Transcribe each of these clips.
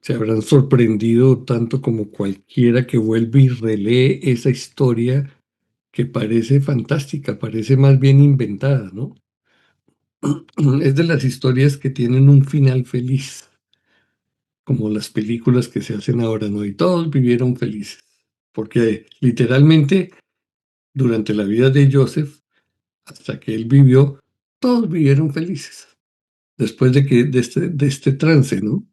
se habrán sorprendido tanto como cualquiera que vuelve y relee esa historia que parece fantástica, parece más bien inventada, ¿no? Es de las historias que tienen un final feliz, como las películas que se hacen ahora, ¿no? Y todos vivieron felices, porque literalmente durante la vida de Joseph, hasta que él vivió, todos vivieron felices, después de este trance, ¿no?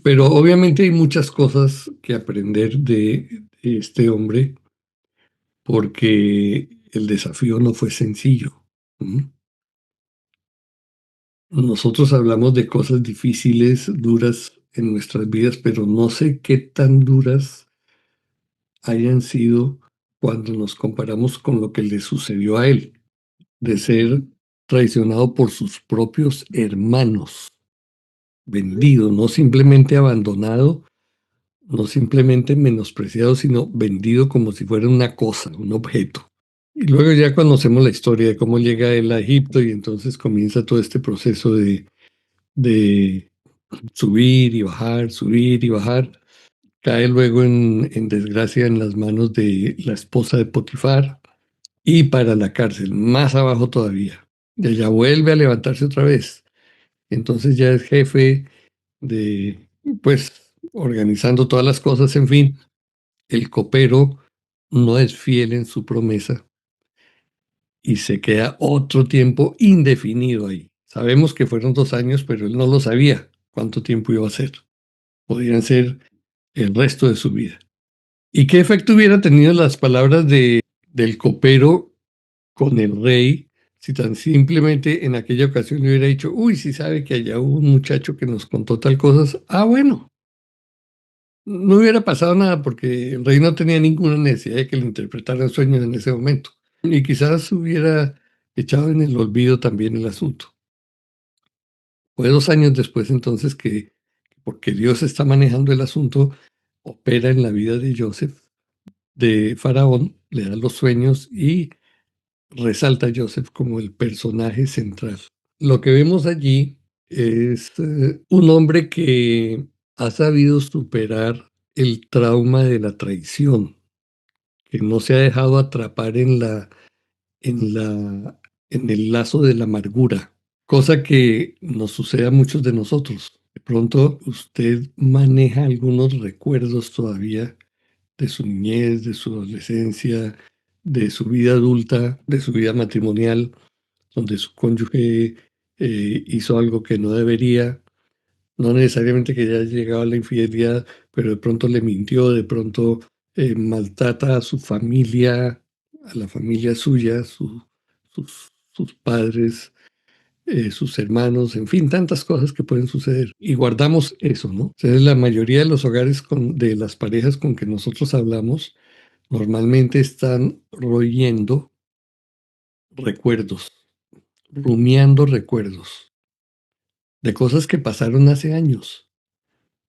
Pero obviamente hay muchas cosas que aprender de este hombre, porque el desafío no fue sencillo. ¿M? Nosotros hablamos de cosas difíciles, duras en nuestras vidas, pero no sé qué tan duras hayan sido cuando nos comparamos con lo que le sucedió a él, de ser traicionado por sus propios hermanos, vendido, no simplemente abandonado, no simplemente menospreciado, sino vendido como si fuera una cosa, un objeto. Y luego ya conocemos la historia de cómo llega él a Egipto y entonces comienza todo este proceso de subir y bajar. Cae luego en desgracia en las manos de la esposa de Potifar y para la cárcel, más abajo todavía. Y ella vuelve a levantarse otra vez. Entonces ya es jefe de, pues, organizando todas las cosas, en fin. El copero no es fiel en su promesa y se queda otro tiempo indefinido ahí. Sabemos que fueron 2 años, pero él no lo sabía cuánto tiempo iba a ser. Podrían ser el resto de su vida. ¿Y qué efecto hubiera tenido las palabras del copero con el rey si tan simplemente en aquella ocasión le hubiera dicho, uy, si sabe que allá hubo un muchacho que nos contó tal cosas? Ah, bueno, no hubiera pasado nada porque el rey no tenía ninguna necesidad de que le interpretaran sueños en ese momento. Y quizás hubiera echado en el olvido también el asunto. Fue 2 años después entonces que, porque Dios está manejando el asunto, opera en la vida de Joseph, de Faraón, le da los sueños y resalta a Joseph como el personaje central. Lo que vemos allí es un hombre que ha sabido superar el trauma de la traición, que no se ha dejado atrapar en la, en el lazo de la amargura, cosa que nos sucede a muchos de nosotros. De pronto usted maneja algunos recuerdos todavía de su niñez, de su adolescencia, de su vida adulta, de su vida matrimonial, donde su cónyuge hizo algo que no debería, no necesariamente que haya llegado a la infidelidad, pero de pronto le mintió, de pronto maltrata a su familia, a la familia suya, sus padres, sus hermanos, en fin, tantas cosas que pueden suceder. Y guardamos eso, ¿no? Entonces, la mayoría de los hogares de las parejas con que nosotros hablamos normalmente están royendo recuerdos, rumiando recuerdos de cosas que pasaron hace años.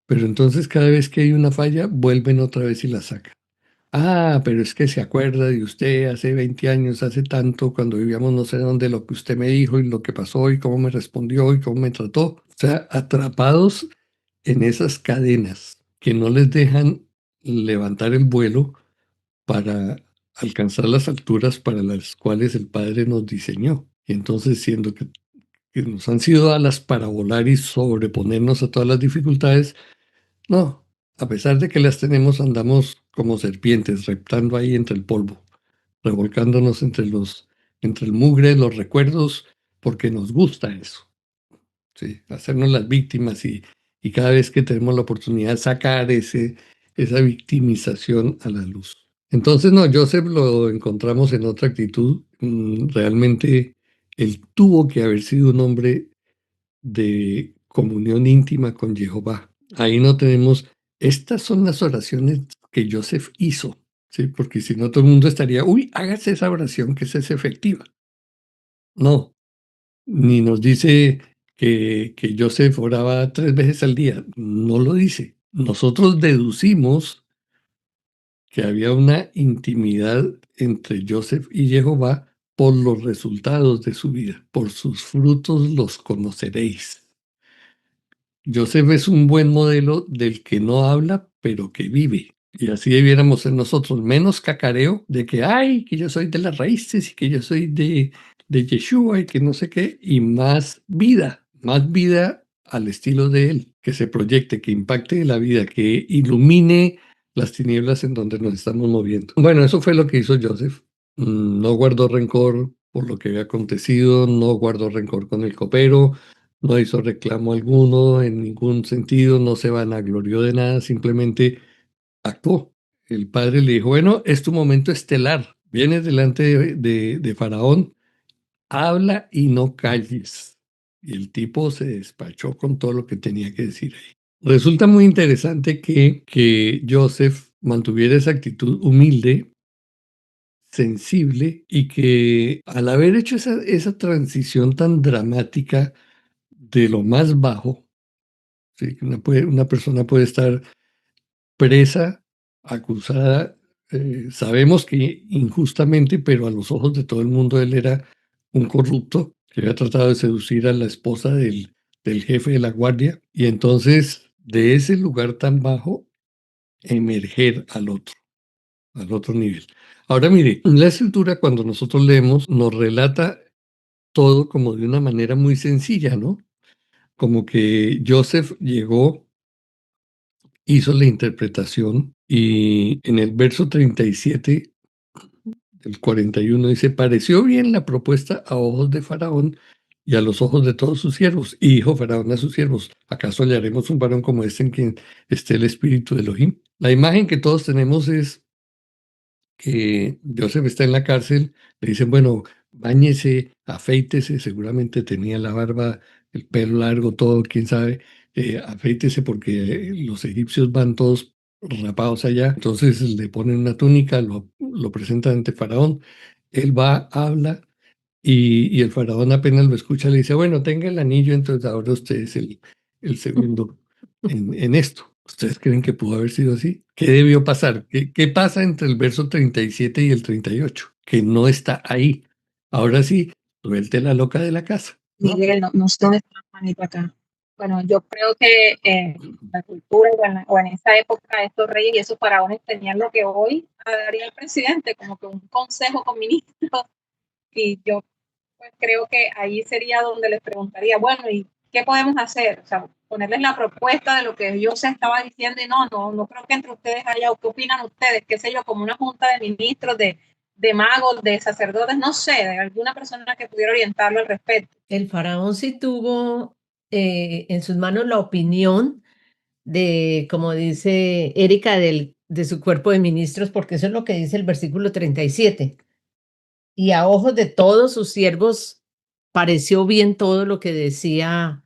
Pero entonces cada vez que hay una falla, vuelven otra vez y la sacan. Ah, pero es que se acuerda de usted hace 20 años, hace tanto, cuando vivíamos no sé dónde, lo que usted me dijo y lo que pasó y cómo me respondió y cómo me trató. O sea, atrapados en esas cadenas que no les dejan levantar el vuelo para alcanzar las alturas para las cuales el Padre nos diseñó. Y entonces, siendo que nos han sido alas para volar y sobreponernos a todas las dificultades, no, a pesar de que las tenemos, andamos como serpientes, reptando ahí entre el polvo, revolcándonos entre el mugre, los recuerdos, porque nos gusta eso, ¿sí? Hacernos las víctimas y cada vez que tenemos la oportunidad sacar esa victimización a la luz. Entonces, no, Joseph lo encontramos en otra actitud. Realmente él tuvo que haber sido un hombre de comunión íntima con Jehová. Ahí no tenemos, estas son las oraciones que Joseph hizo, ¿sí? Porque si no, todo el mundo estaría, uy, hágase esa oración que esa es efectiva. No, ni nos dice que Joseph oraba 3 veces al día, no lo dice. Nosotros deducimos que había una intimidad entre Joseph y Jehová por los resultados de su vida, por sus frutos los conoceréis. Joseph es un buen modelo del que no habla, pero que vive. Y así debiéramos ser nosotros, menos cacareo de que, ay, que yo soy de las raíces y que yo soy de Yeshua y que no sé qué, y más vida al estilo de él, que se proyecte, que impacte la vida, que ilumine las tinieblas en donde nos estamos moviendo. Bueno, eso fue lo que hizo Joseph. No guardó rencor por lo que había acontecido, no guardó rencor con el copero, no hizo reclamo alguno en ningún sentido, no se vanaglorió de nada, simplemente actuó. El padre le dijo, bueno, es tu momento estelar, vienes delante de Faraón, habla y no calles. Y el tipo se despachó con todo lo que tenía que decir ahí. Resulta muy interesante que Joseph mantuviera esa actitud humilde, sensible, y que al haber hecho esa transición tan dramática de lo más bajo, sí, que una persona puede estar presa, acusada, sabemos que injustamente, pero a los ojos de todo el mundo él era un corrupto que había tratado de seducir a la esposa del jefe de la guardia, y entonces de ese lugar tan bajo emerger al otro nivel. Ahora mire, la escritura cuando nosotros leemos nos relata todo como de una manera muy sencilla, ¿no? Como que Joseph llegó, hizo la interpretación y en el verso 37 del 41 dice, pareció bien la propuesta a ojos de Faraón y a los ojos de todos sus siervos. Y dijo Faraón a sus siervos, ¿acaso hallaremos un varón como este en quien esté el espíritu de Elohim? La imagen que todos tenemos es que Joseph está en la cárcel, le dicen, bueno, báñese, afeítese, seguramente tenía la barba, el pelo largo, todo, quién sabe, afeítese porque los egipcios van todos rapados allá, entonces le ponen una túnica, lo presentan ante Faraón, él va, habla, y el faraón apenas lo escucha, le dice, bueno, tenga el anillo, entonces ahora usted es el segundo en esto. ¿Ustedes creen que pudo haber sido así? ¿Qué debió pasar? ¿Qué pasa entre el verso 37 y el 38? Que no está ahí. Ahora sí, suelte la loca de la casa, ¿no? Miguel, no sé dónde está Juanito acá. Bueno, yo creo que la cultura o en esa época estos reyes y esos faraones tenían lo que hoy daría el presidente, como que un consejo con ministros, y yo pues creo que ahí sería donde les preguntaría, bueno, ¿y qué podemos hacer? O sea, ponerles la propuesta de lo que yo se estaba diciendo y no creo que entre ustedes haya, ¿qué opinan ustedes? Qué sé yo, como una junta de ministros, de magos, de sacerdotes, no sé, de alguna persona que pudiera orientarlo al respecto. El faraón sí tuvo en sus manos la opinión de, como dice Erika, de su cuerpo de ministros, porque eso es lo que dice el versículo 37. Y a ojos de todos sus siervos pareció bien todo lo que decía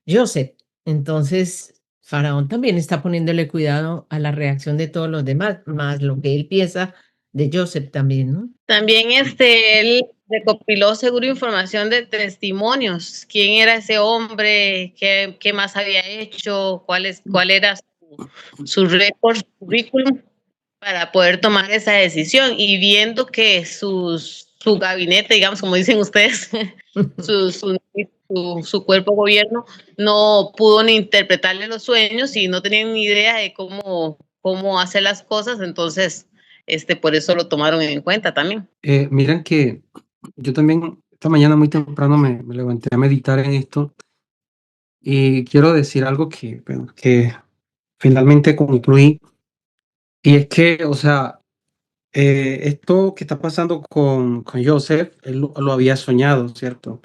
Joseph. Entonces, Faraón también está poniéndole cuidado a la reacción de todos los demás, más lo que él piensa de Joseph también, ¿no? También él recopiló seguro información de testimonios, quién era ese hombre, qué más había hecho, cuál era su récord, su currículum, para poder tomar esa decisión. Y viendo que su gabinete, digamos, como dicen ustedes, su cuerpo gobierno no pudo ni interpretarle los sueños y no tenían ni idea de cómo hacer las cosas, entonces por eso lo tomaron en cuenta también. Miren que yo también esta mañana muy temprano me levanté a meditar en esto y quiero decir algo que finalmente concluí, y es que, o sea, esto que está pasando con Joseph, él lo había soñado, ¿cierto?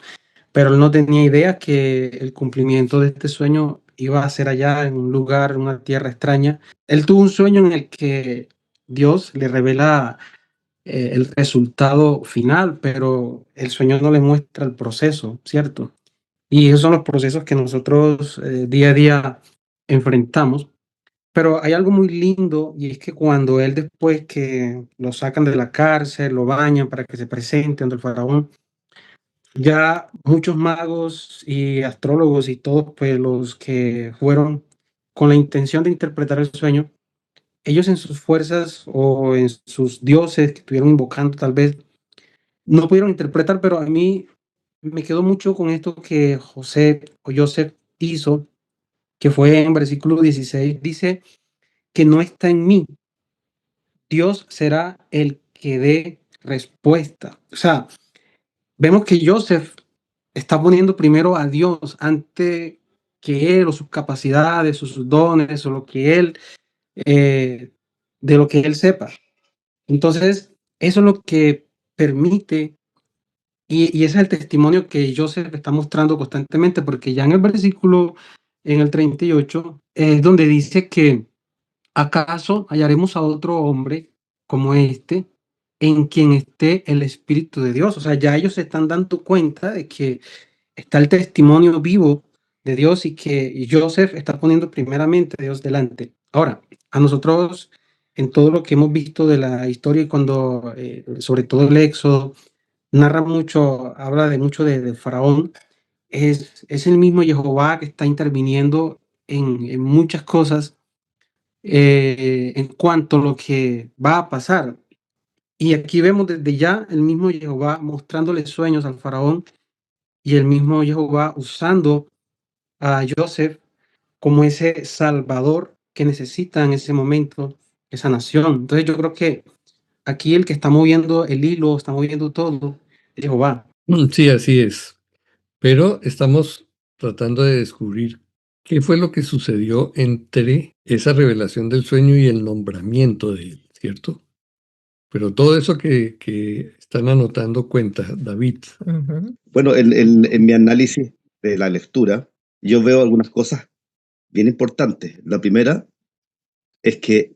Pero él no tenía idea que el cumplimiento de este sueño iba a ser allá en un lugar, en una tierra extraña. Él tuvo un sueño en el que Dios le revela el resultado final, pero el sueño no le muestra el proceso, ¿cierto? Y esos son los procesos que nosotros día a día enfrentamos. Pero hay algo muy lindo, y es que cuando él, después que lo sacan de la cárcel, lo bañan para que se presente ante el faraón, ya muchos magos y astrólogos y todos, pues los que fueron con la intención de interpretar el sueño, ellos en sus fuerzas o en sus dioses que estuvieron invocando tal vez, no pudieron interpretar, pero a mí me quedó mucho con esto que José o Joseph hizo, que fue en versículo 16, dice que no está en mí. Dios será el que dé respuesta. O sea, vemos que Joseph está poniendo primero a Dios ante que él o sus capacidades o sus dones o lo que él, de lo que él sepa. Entonces, eso es lo que permite, y ese es el testimonio que Joseph está mostrando constantemente, porque ya en el versículo, en el 38, es donde dice que ¿acaso hallaremos a otro hombre como este en quien esté el Espíritu de Dios? O sea, ya ellos se están dando cuenta de que está el testimonio vivo de Dios y que Joseph está poniendo primeramente a Dios delante. Ahora, a nosotros, en todo lo que hemos visto de la historia y cuando, sobre todo el Éxodo, narra mucho, habla de mucho de Faraón, es el mismo Jehová que está interviniendo en muchas cosas en cuanto a lo que va a pasar. Y aquí vemos desde ya el mismo Jehová mostrándole sueños al faraón y el mismo Jehová usando a Joseph como ese salvador que necesita en ese momento esa nación. Entonces yo creo que aquí el que está moviendo el hilo, está moviendo todo, es Jehová. Sí, así es. Pero estamos tratando de descubrir qué fue lo que sucedió entre esa revelación del sueño y el nombramiento de él, ¿cierto? Pero todo eso que están anotando cuenta, David. Bueno, en mi análisis de la lectura, yo veo algunas cosas bien importantes. La primera es que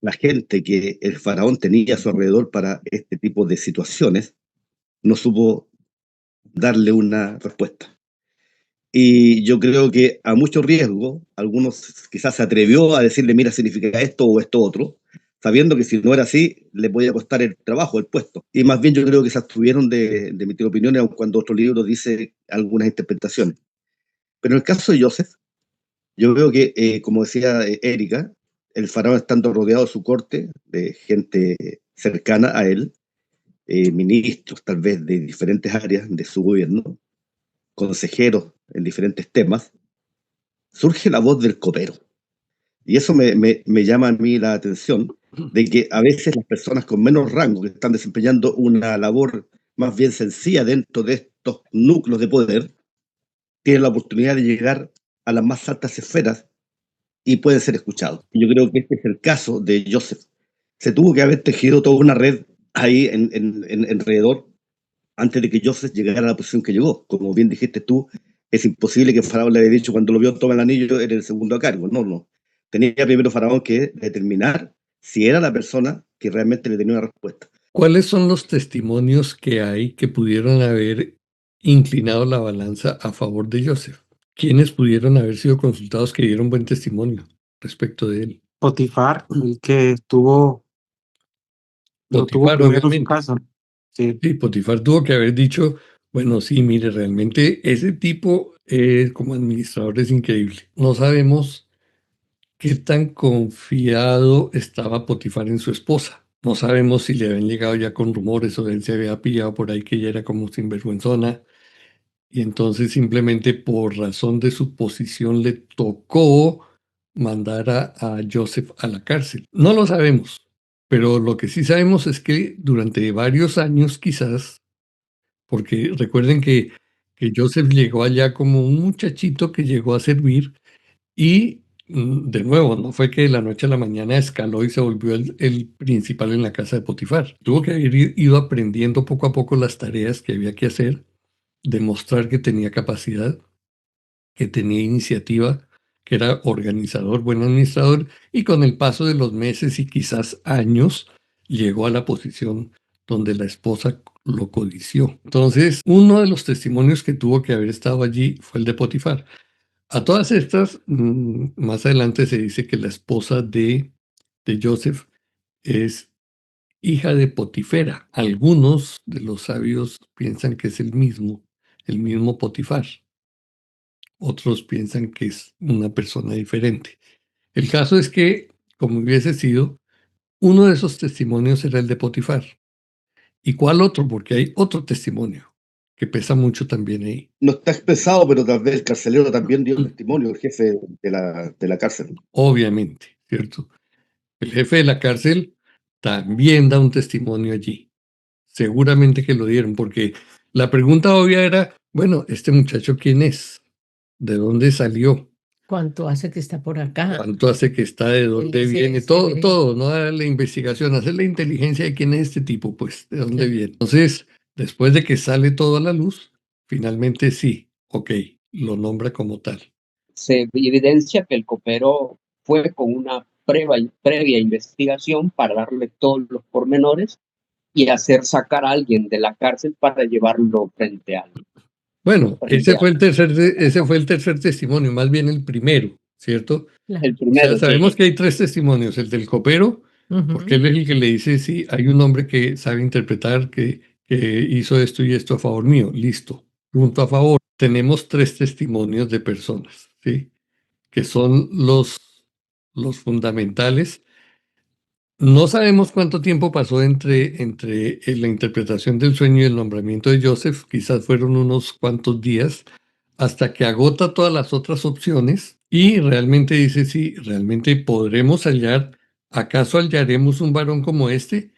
la gente que el faraón tenía a su alrededor para este tipo de situaciones no supo darle una respuesta. Y yo creo que a mucho riesgo, algunos quizás se atrevió a decirle, mira, significa esto o esto otro, sabiendo que si no era así, le podía costar el trabajo, el puesto. Y más bien yo creo que se abstuvieron de emitir opiniones, aun cuando otro libro dice algunas interpretaciones. Pero en el caso de Joseph, yo veo que, como decía Erika, el faraón estando rodeado de su corte, de gente cercana a él, ministros tal vez de diferentes áreas de su gobierno, consejeros en diferentes temas, surge la voz del copero. Y eso me llama a mí la atención, de que a veces las personas con menos rango, que están desempeñando una labor más bien sencilla dentro de estos núcleos de poder, tienen la oportunidad de llegar a las más altas esferas y pueden ser escuchados. Y yo creo que este es el caso de Joseph. Se tuvo que haber tejido toda una red ahí alrededor antes de que Joseph llegara a la posición que llegó. Como bien dijiste tú, es imposible que Faraón le haya dicho cuando lo vio toma el anillo, era el segundo a cargo. No, no. Tenía primero Faraón que determinar si era la persona que realmente le tenía una respuesta. ¿Cuáles son los testimonios que hay que pudieron haber inclinado la balanza a favor de Joseph? ¿Quiénes pudieron haber sido consultados que dieron buen testimonio respecto de él? Potifar, el que lo tuvo Potifar, primero en su obviamente. casa. Sí. Sí, Potifar tuvo que haber dicho, bueno, sí, mire, realmente ese tipo como administrador es increíble. No sabemos qué tan confiado estaba Potifar en su esposa. No sabemos si le habían llegado ya con rumores o él se había pillado por ahí que ella era como sinvergüenzona. Y entonces simplemente por razón de su posición le tocó mandar a Joseph a la cárcel. No lo sabemos, pero lo que sí sabemos es que durante varios años quizás, porque recuerden que Joseph llegó allá como un muchachito que llegó a servir y de nuevo, no fue que de la noche a la mañana escaló y se volvió el principal en la casa de Potifar. Tuvo que haber ido aprendiendo poco a poco las tareas que había que hacer, demostrar que tenía capacidad, que tenía iniciativa, que era organizador, buen administrador, y con el paso de los meses y quizás años llegó a la posición donde la esposa lo codició. Entonces, uno de los testimonios que tuvo que haber estado allí fue el de Potifar. A todas estas, más adelante se dice que la esposa de Joseph es hija de Potifera. Algunos de los sabios piensan que es el mismo Potifar. Otros piensan que es una persona diferente. El caso es que, como hubiese sido, uno de esos testimonios era el de Potifar. ¿Y cuál otro? Porque hay otro testimonio, que pesa mucho también ahí. No está expresado, pero tal vez el carcelero también dio testimonio, el jefe de la cárcel. Obviamente, ¿cierto? El jefe de la cárcel también da un testimonio allí. Seguramente que lo dieron, porque la pregunta obvia era, bueno, ¿este muchacho quién es? ¿De dónde salió? ¿Cuánto hace que está por acá? ¿Cuánto hace que está? ¿De dónde Sí, viene? sí, Todo, sí. todo, no la investigación, hacer la inteligencia de quién es este tipo, pues, ¿de dónde Sí. viene? Entonces, después de que sale todo a la luz, finalmente sí, ok, lo nombra como tal. Se evidencia que el copero fue con una previa investigación para darle todos los pormenores y hacer sacar a alguien de la cárcel para llevarlo frente a alguien. Bueno, Frente ese fue el tercer testimonio, más bien el primero, ¿cierto? Claro. el O sea, primero, sabemos sí. que hay 3 testimonios, el del copero, Ujú. porque él es el que le dice, sí, hay un hombre que sabe interpretar, que hizo esto y esto a favor mío, listo, punto a favor. Tenemos 3 testimonios de personas, ¿sí? Que son los fundamentales. No sabemos cuánto tiempo pasó entre la interpretación del sueño y el nombramiento de Joseph, quizás fueron unos cuantos días, hasta que agota todas las otras opciones y realmente dice, sí, realmente podremos hallar, ¿acaso hallaremos un varón como este?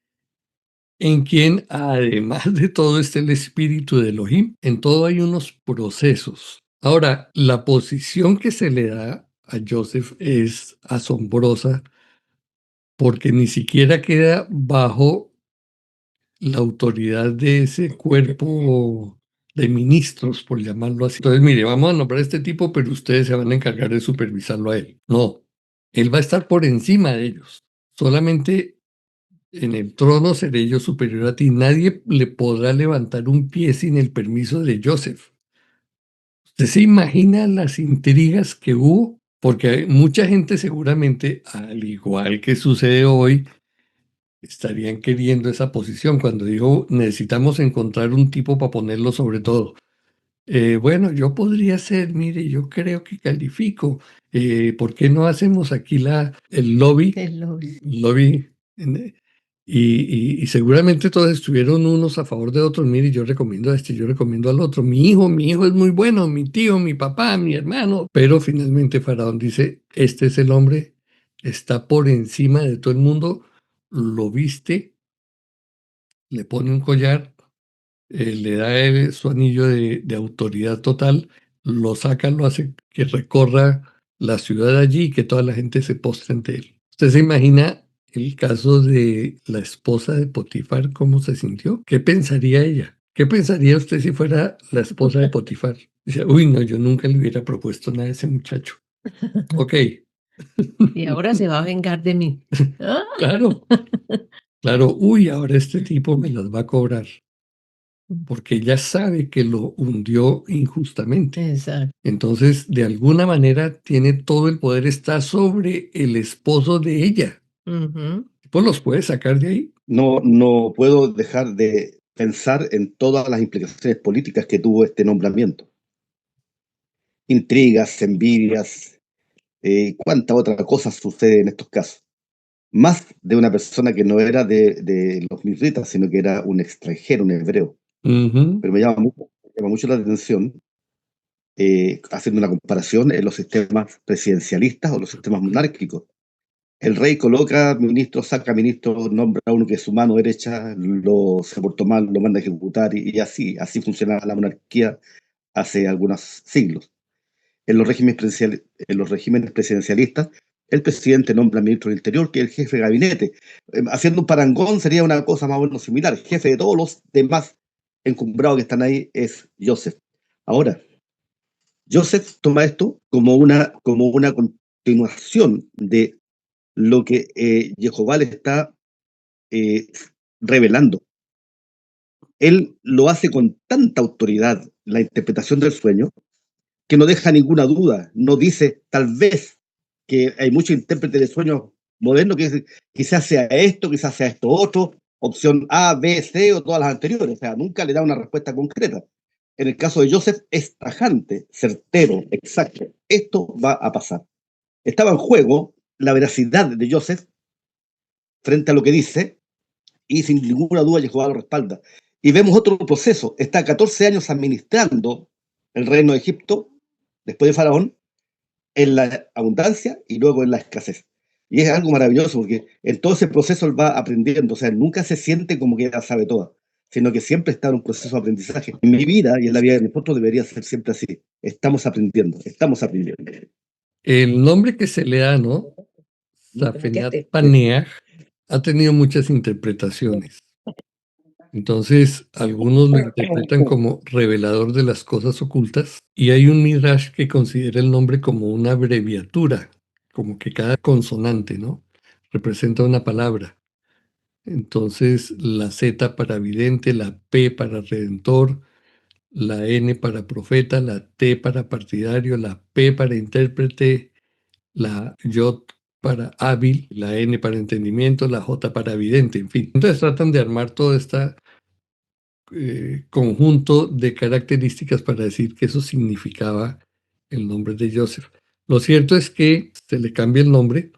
En quien, además de todo, está el espíritu de Elohim. En todo hay unos procesos. Ahora, la posición que se le da a Joseph es asombrosa porque ni siquiera queda bajo la autoridad de ese cuerpo de ministros, por llamarlo así. Entonces, mire, vamos a nombrar a este tipo, pero ustedes se van a encargar de supervisarlo a él. No, él va a estar por encima de ellos. Solamente en el trono seré yo superior a ti. Nadie le podrá levantar un pie sin el permiso de Joseph. ¿Usted se imagina las intrigas que hubo? Porque mucha gente seguramente, al igual que sucede hoy, estarían queriendo esa posición. Cuando digo necesitamos encontrar un tipo para ponerlo sobre todo. Bueno, yo podría ser, mire, yo creo que califico. ¿Por qué no hacemos aquí el lobby? El lobby. Lobby. Y seguramente todos estuvieron unos a favor de otros. Mire, yo recomiendo a este, yo recomiendo al otro. Mi hijo es muy bueno, mi tío, mi papá, mi hermano. Pero finalmente Faraón dice, este es el hombre, está por encima de todo el mundo, lo viste, le pone un collar, le da su anillo de autoridad total, lo saca, lo hace que recorra la ciudad allí y que toda la gente se postre ante él. ¿Usted se imagina el caso de la esposa de Potifar, cómo se sintió? ¿Qué pensaría ella? ¿Qué pensaría usted si fuera la esposa de Potifar? Dice, uy, no, yo nunca le hubiera propuesto nada a ese muchacho. Ok, Y ahora se va a vengar de mí. Ah, claro, claro, uy, ahora este tipo me las va a cobrar, porque ella sabe que lo hundió injustamente. Exacto. Entonces, de alguna manera, tiene todo el poder, está sobre el esposo de ella. Ujú. Pues los puede sacar de ahí. No puedo dejar de pensar en todas las implicaciones políticas que tuvo este nombramiento. Intrigas, envidias, cuánta otra cosa sucede en estos casos. Más de una persona que no era de los misritas, sino que era un extranjero, un hebreo. Ujú. Pero me llama mucho la atención, haciendo una comparación en los sistemas presidencialistas o los sistemas monárquicos. El rey coloca ministros, saca ministros, nombra a uno que es su mano derecha, se portó mal, lo manda a ejecutar y así funcionaba la monarquía hace algunos siglos. En los regímenes presidencialistas, el presidente nombra ministro del Interior, que es el jefe de gabinete. Haciendo un parangón sería una cosa más o menos similar. El jefe de todos los demás encumbrados que están ahí es Joseph. Ahora, Joseph toma esto como una continuación de lo que Jehová le está revelando. Él lo hace con tanta autoridad, la interpretación del sueño, que no deja ninguna duda. No dice, tal vez, que hay muchos intérpretes de sueños modernos que dicen, quizás sea esto otro, opción A, B, C o todas las anteriores. O sea, nunca le da una respuesta concreta. En el caso de Joseph, es tajante, certero, exacto. Esto va a pasar. Estaba en juego la veracidad de Joseph frente a lo que dice, y sin ninguna duda Jehová lo respalda. Y vemos otro proceso. Está 14 años administrando el reino de Egipto, después de Faraón, en la abundancia y luego en la escasez. Y es algo maravilloso porque en todo ese proceso él va aprendiendo, o sea, nunca se siente como que ya sabe todo, sino que siempre está en un proceso de aprendizaje. En mi vida y en la vida de nosotros debería ser siempre así. Estamos aprendiendo, estamos aprendiendo. El nombre que se le da, ¿no? Safenat Paneah, ha tenido muchas interpretaciones. Entonces, algunos lo interpretan como revelador de las cosas ocultas, y hay un midrash que considera el nombre como una abreviatura, como que cada consonante, ¿no?, representa una palabra. Entonces, la Z para vidente, la P para redentor, la N para profeta, la T para partidario, la P para intérprete, la J para hábil, la N para entendimiento, la J para vidente, en fin. Entonces tratan de armar todo este conjunto de características para decir que eso significaba el nombre de Joseph. Lo cierto es que se le cambia el nombre.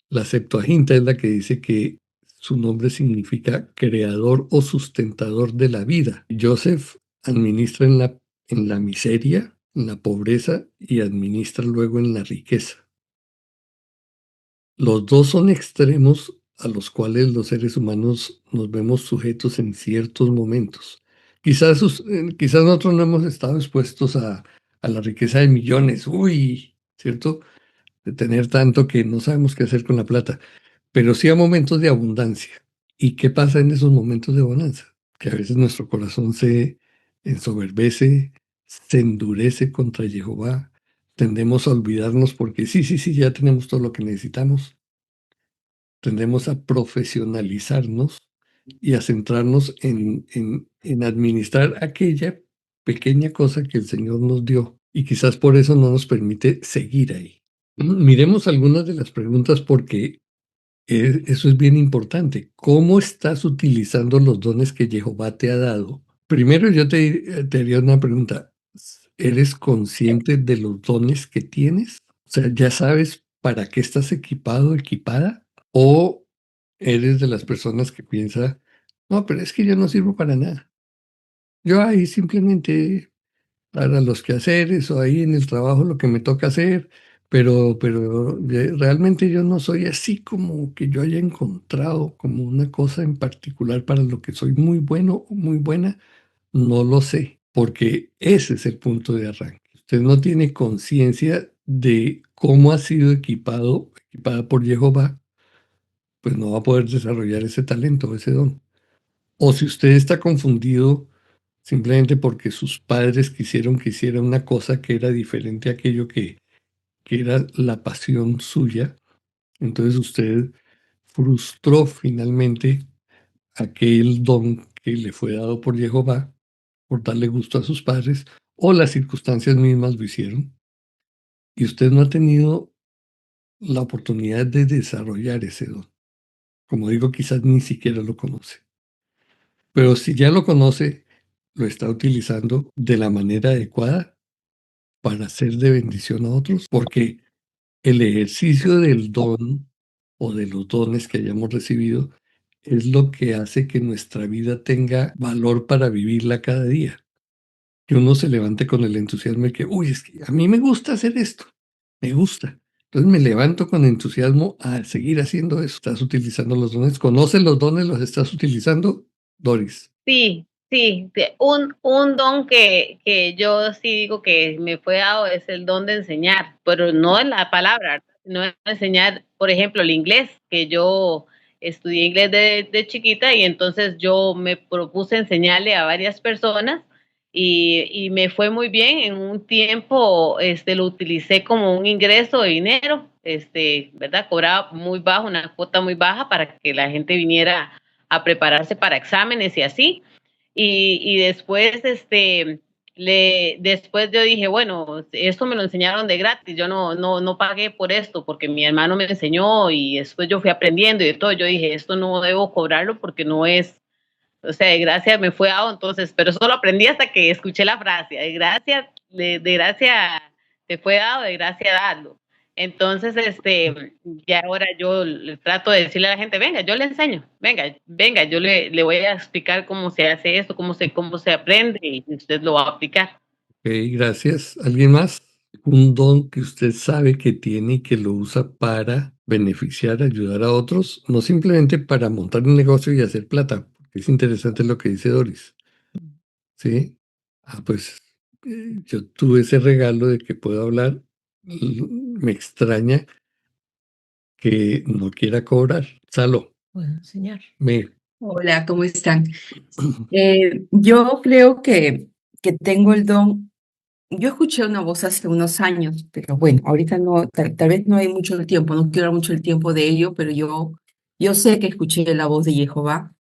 La Septuaginta es la que dice que su nombre significa creador o sustentador de la vida. Joseph administra en la miseria, en la pobreza, y administra luego en la riqueza. Los dos son extremos a los cuales los seres humanos nos vemos sujetos en ciertos momentos. Quizás nosotros no hemos estado expuestos a la riqueza de millones, ¿cierto? De tener tanto que no sabemos qué hacer con la plata, pero sí a momentos de abundancia. ¿Y qué pasa en esos momentos de bonanza? Que a veces nuestro corazón se ensoberbece, se endurece contra Jehová, tendemos a olvidarnos porque sí, ya tenemos todo lo que necesitamos. Tendemos a profesionalizarnos y a centrarnos en administrar aquella pequeña cosa que el Señor nos dio, y quizás por eso no nos permite seguir ahí. Miremos algunas de las preguntas porque eso es bien importante. ¿Cómo estás utilizando los dones que Jehová te ha dado? Primero yo te haría una pregunta. ¿Eres consciente de los dones que tienes? O sea, ¿ya sabes para qué estás equipado, equipada? ¿O eres de las personas que piensa, no, pero es que yo no sirvo para nada? Yo ahí simplemente para los quehaceres o ahí en el trabajo lo que me toca hacer, pero realmente yo no soy así como que yo haya encontrado como una cosa en particular para lo que soy muy bueno o muy buena. No lo sé, porque ese es el punto de arranque. Usted no tiene conciencia de cómo ha sido equipada por Jehová, pues no va a poder desarrollar ese talento, ese don. O si usted está confundido simplemente porque sus padres quisieron que hiciera una cosa que era diferente a aquello que era la pasión suya, entonces usted frustró finalmente aquel don que le fue dado por Jehová por darle gusto a sus padres, o las circunstancias mismas lo hicieron, y usted no ha tenido la oportunidad de desarrollar ese don. Como digo, quizás ni siquiera lo conoce. Pero si ya lo conoce, lo está utilizando de la manera adecuada para ser de bendición a otros, porque el ejercicio del don o de los dones que hayamos recibido es lo que hace que nuestra vida tenga valor para vivirla cada día. Que uno se levante con el entusiasmo de que, es que a mí me gusta hacer esto, me gusta. Entonces me levanto con entusiasmo a seguir haciendo eso. Estás utilizando los dones, conoces los dones, los estás utilizando, Doris. Sí, un don que yo sí digo que me fue dado es el don de enseñar, pero no en la palabra, sino en enseñar, por ejemplo, el inglés, que yo estudié inglés de chiquita y entonces yo me propuse enseñarle a varias personas y me fue muy bien. En un tiempo lo utilicé como un ingreso de dinero, ¿verdad? Cobraba muy bajo, una cuota muy baja para que la gente viniera a prepararse para exámenes y así. Y después, después yo dije, bueno, esto me lo enseñaron de gratis, yo no pagué por esto porque mi hermano me enseñó y después yo fui aprendiendo y de todo. Yo dije, esto no debo cobrarlo porque no es, o sea, de gracia me fue dado, entonces, pero solo aprendí hasta que escuché la frase, de gracia te fue dado, de gracia darlo. Entonces, ya ahora yo le trato de decirle a la gente, venga, yo le enseño, venga, yo le voy a explicar cómo se hace esto, cómo se aprende y usted lo va a aplicar. Ok, gracias. ¿Alguien más? Un don que usted sabe que tiene y que lo usa para beneficiar, ayudar a otros, no simplemente para montar un negocio y hacer plata, porque es interesante lo que dice Doris. ¿Sí? Pues yo tuve ese regalo de que puedo hablar. Me extraña que no quiera cobrar. Salo, Puedo enseñar. Hola, ¿cómo están? Yo creo que tengo el don. Yo escuché una voz hace unos años, pero bueno, ahorita no, tal vez no hay mucho el tiempo, no quiero mucho el tiempo de ello, pero yo sé que escuché la voz de Jehová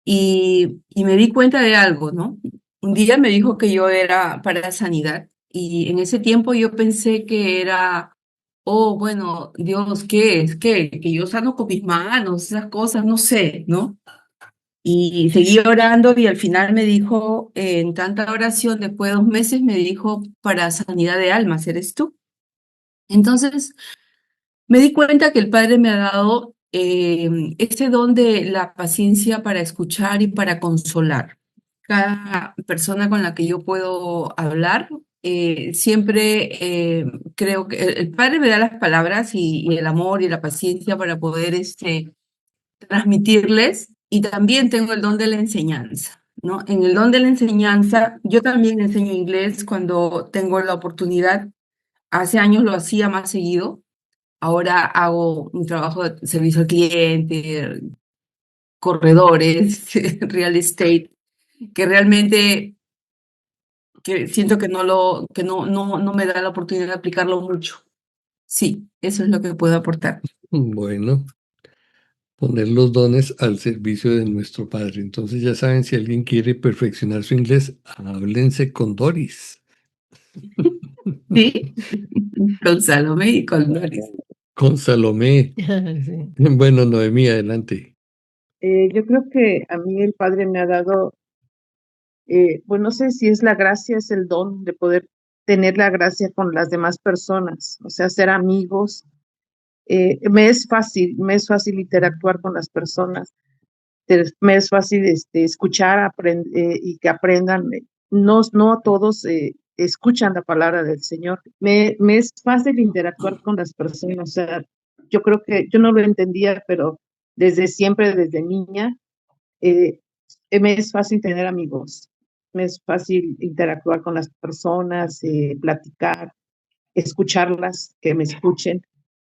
y me di cuenta de algo, ¿no? Un día me dijo que yo era para sanidad y en ese tiempo yo pensé que era, oh, bueno, Dios, ¿qué es? ¿Qué? Que yo sano con mis manos, esas cosas, no sé, ¿no? Y seguí orando y al final me dijo, en tanta oración, después de 2 meses, me dijo, para sanidad de almas, ¿eres tú? Entonces me di cuenta que el Padre me ha dado ese don de la paciencia para escuchar y para consolar. Cada persona con la que yo puedo hablar, siempre creo que el Padre me da las palabras y el amor y la paciencia para poder transmitirles, y también tengo el don de la enseñanza, ¿no? En el don de la enseñanza, yo también enseño inglés cuando tengo la oportunidad. Hace años lo hacía más seguido, ahora hago un trabajo de servicio al cliente, corredores, real estate, que realmente que siento que no me da la oportunidad de aplicarlo mucho. Sí, eso es lo que puedo aportar. Bueno, poner los dones al servicio de nuestro Padre. Entonces ya saben, si alguien quiere perfeccionar su inglés, háblense con Doris. Sí, con Salomé y con Doris. Con Salomé. Sí. Bueno, Noemí, adelante. Yo creo que a mí el Padre me ha dado, pues no sé si es la gracia, es el don de poder tener la gracia con las demás personas, o sea, ser amigos. Me es fácil interactuar con las personas, me es fácil escuchar y que aprendan. No todos escuchan la palabra del Señor. Me es fácil interactuar con las personas, o sea, yo creo que yo no lo entendía, pero desde siempre, desde niña, eh, me es fácil tener amigos, me es fácil interactuar con las personas, platicar, escucharlas, que me escuchen.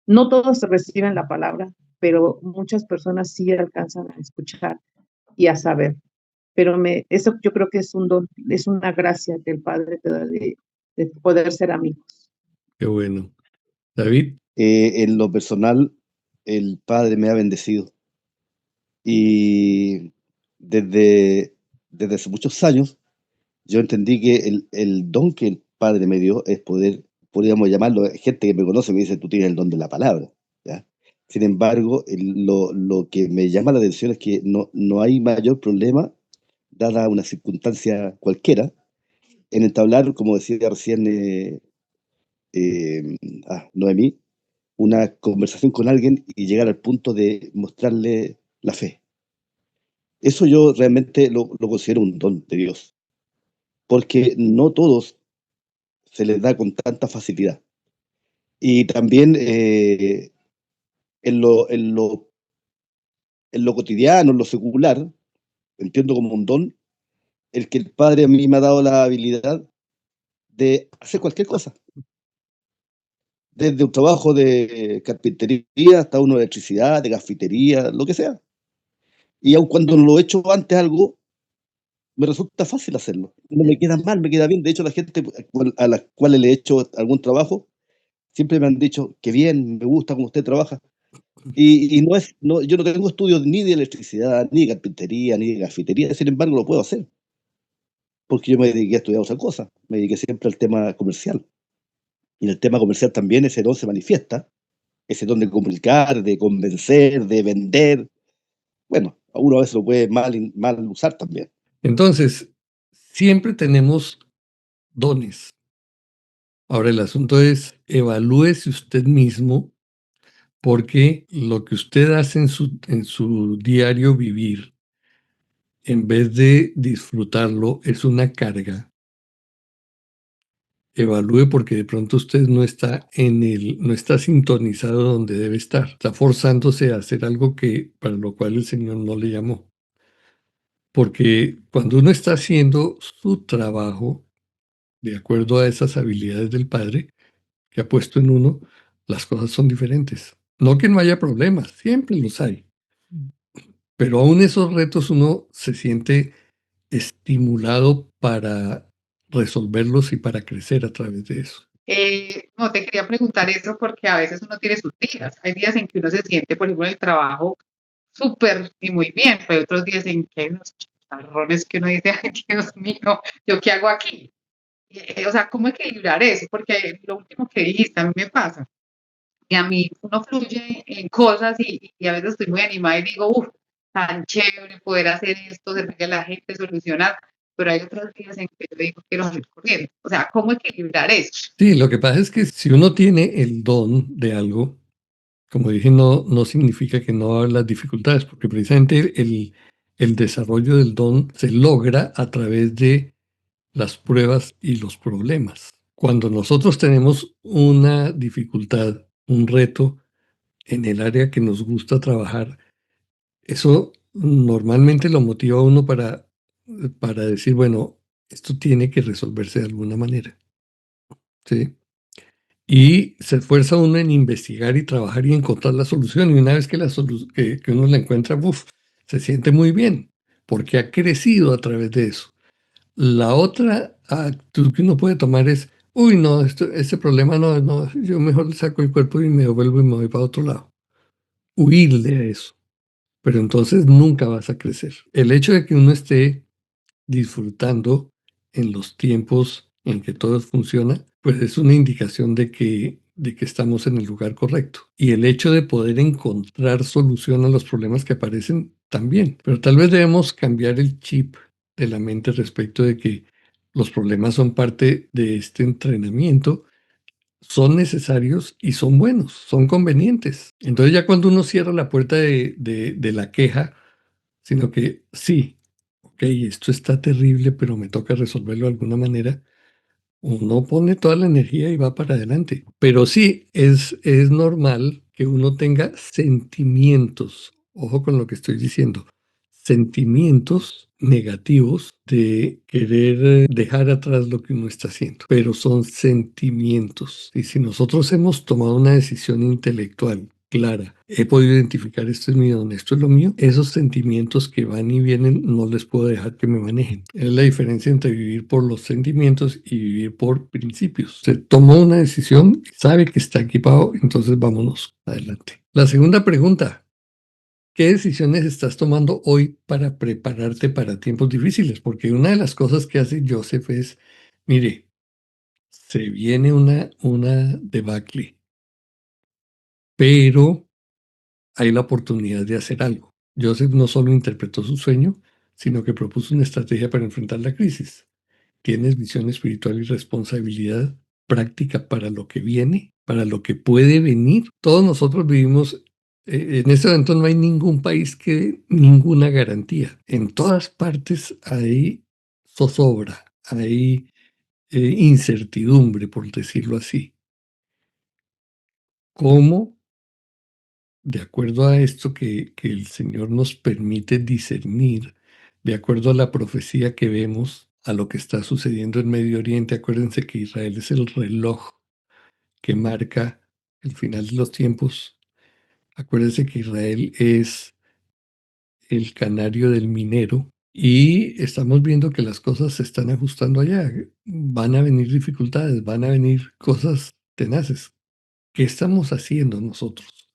No todos reciben la palabra, pero muchas personas sí alcanzan a escuchar y a saber. Pero eso yo creo que es un don, es una gracia que el Padre te da de poder ser amigos. Qué bueno. David. En lo personal, el Padre me ha bendecido. Y desde hace muchos años, yo entendí que el don que el Padre me dio es poder, podríamos llamarlo, gente que me conoce me dice, tú tienes el don de la palabra, ¿ya? Sin embargo, lo que me llama la atención es que no hay mayor problema, dada una circunstancia cualquiera, en entablar, como decía recién Noemí, una conversación con alguien y llegar al punto de mostrarle la fe. Eso yo realmente lo considero un don de Dios, porque no todos se les da con tanta facilidad. Y también en lo cotidiano, en lo secular, entiendo como un don, el que el Padre a mí me ha dado la habilidad de hacer cualquier cosa. Desde un trabajo de carpintería hasta uno de electricidad, de gafitería, lo que sea. Y aun cuando lo he hecho antes algo, me resulta fácil hacerlo. No me queda mal, me queda bien. De hecho, la gente a las cuales le he hecho algún trabajo, siempre me han dicho que bien, me gusta cómo usted trabaja. Y yo no tengo estudios ni de electricidad, ni de carpintería, ni de gafitería, sin embargo lo puedo hacer. Porque yo me dediqué a estudiar otra cosa, me dediqué siempre al tema comercial. Y en el tema comercial también ese don se manifiesta, ese don de comunicar, de convencer, de vender. Bueno, a uno a veces lo puede mal usar también. Entonces, siempre tenemos dones. Ahora el asunto es, evalúese usted mismo, porque lo que usted hace en su diario vivir, en vez de disfrutarlo, es una carga. Evalúe porque de pronto usted no está no está sintonizado donde debe estar. Está forzándose a hacer algo para lo cual el Señor no le llamó. Porque cuando uno está haciendo su trabajo de acuerdo a esas habilidades del Padre que ha puesto en uno, las cosas son diferentes. No que no haya problemas, siempre los hay. Pero aún esos retos uno se siente estimulado para resolverlos y para crecer a través de eso. No, te quería preguntar eso porque a veces uno tiene sus días. Hay días en que uno se siente, por ejemplo, en el trabajo súper y muy bien, pero hay otros días en que hay unos charrones que uno dice, ay, Dios mío, ¿yo qué hago aquí? O sea, ¿cómo equilibrar eso? Porque lo último que dijiste a mí me pasa. Y a mí uno fluye en cosas y a veces estoy muy animada y digo, uff, tan chévere poder hacer esto, servirle a la gente, solucionar, pero hay otros días en que yo digo, quiero salir corriendo. O sea, ¿cómo equilibrar eso? Sí, lo que pasa es que si uno tiene el don de algo, como dije, no significa que no va a haber las dificultades, porque precisamente el desarrollo del don se logra a través de las pruebas y los problemas. Cuando nosotros tenemos una dificultad, un reto en el área que nos gusta trabajar, eso normalmente lo motiva a uno para decir, bueno, esto tiene que resolverse de alguna manera. ¿Sí? Y se esfuerza uno en investigar y trabajar y encontrar la solución. Y una vez que uno la encuentra, se siente muy bien, porque ha crecido a través de eso. La otra actitud que uno puede tomar es, uy, no, este problema no, yo mejor saco el cuerpo y me devuelvo y me voy para otro lado. Huirle a eso. Pero entonces nunca vas a crecer. El hecho de que uno esté disfrutando en los tiempos en que todo funciona, pues es una indicación de que estamos en el lugar correcto. Y el hecho de poder encontrar solución a los problemas que aparecen también. Pero tal vez debemos cambiar el chip de la mente respecto de que los problemas son parte de este entrenamiento, son necesarios y son buenos, son convenientes. Entonces ya cuando uno cierra la puerta de la queja, sino que sí, ok, esto está terrible, pero me toca resolverlo de alguna manera, uno pone toda la energía y va para adelante. Pero sí, es normal que uno tenga sentimientos, ojo con lo que estoy diciendo, sentimientos negativos de querer dejar atrás lo que uno está haciendo, pero son sentimientos. Y si nosotros hemos tomado una decisión intelectual clara, he podido identificar esto es mi don, esto es lo mío, esos sentimientos que van y vienen no les puedo dejar que me manejen. Es la diferencia entre vivir por los sentimientos y vivir por principios. Se tomó una decisión, sabe que está equipado, entonces vámonos adelante. La segunda pregunta: ¿qué decisiones estás tomando hoy para prepararte para tiempos difíciles? Porque una de las cosas que hace Joseph es, mire, se viene una debacle, pero hay la oportunidad de hacer algo. Joseph no solo interpretó su sueño, sino que propuso una estrategia para enfrentar la crisis. Tienes visión espiritual y responsabilidad práctica para lo que viene, para lo que puede venir. Todos nosotros vivimos, en este momento no hay ningún país que dé ninguna garantía. En todas partes hay zozobra, hay incertidumbre, por decirlo así. ¿Cómo, de acuerdo a esto que el Señor nos permite discernir, de acuerdo a la profecía que vemos, a lo que está sucediendo en Medio Oriente? Acuérdense que Israel es el reloj que marca el final de los tiempos. Acuérdense que Israel es el canario del minero y estamos viendo que las cosas se están ajustando allá. Van a venir dificultades, van a venir cosas tenaces. ¿Qué estamos haciendo nosotros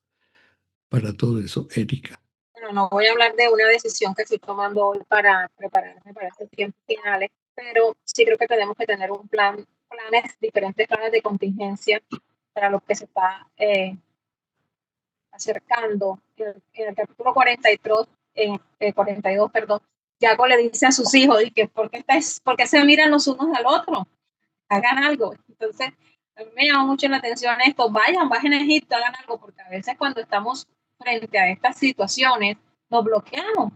para todo eso, Erika? Bueno, no voy a hablar de una decisión que estoy tomando hoy para prepararme para estos tiempos finales, pero sí creo que tenemos que tener diferentes planes de contingencia para lo que se está acercando. En el capítulo 42, perdón, Jacob le dice a sus hijos, ¿por qué se miran los unos al otro? Hagan algo. Entonces, A mí me llama mucho la atención esto, bajen a Egipto, hagan algo, porque a veces cuando estamos frente a estas situaciones, nos bloqueamos,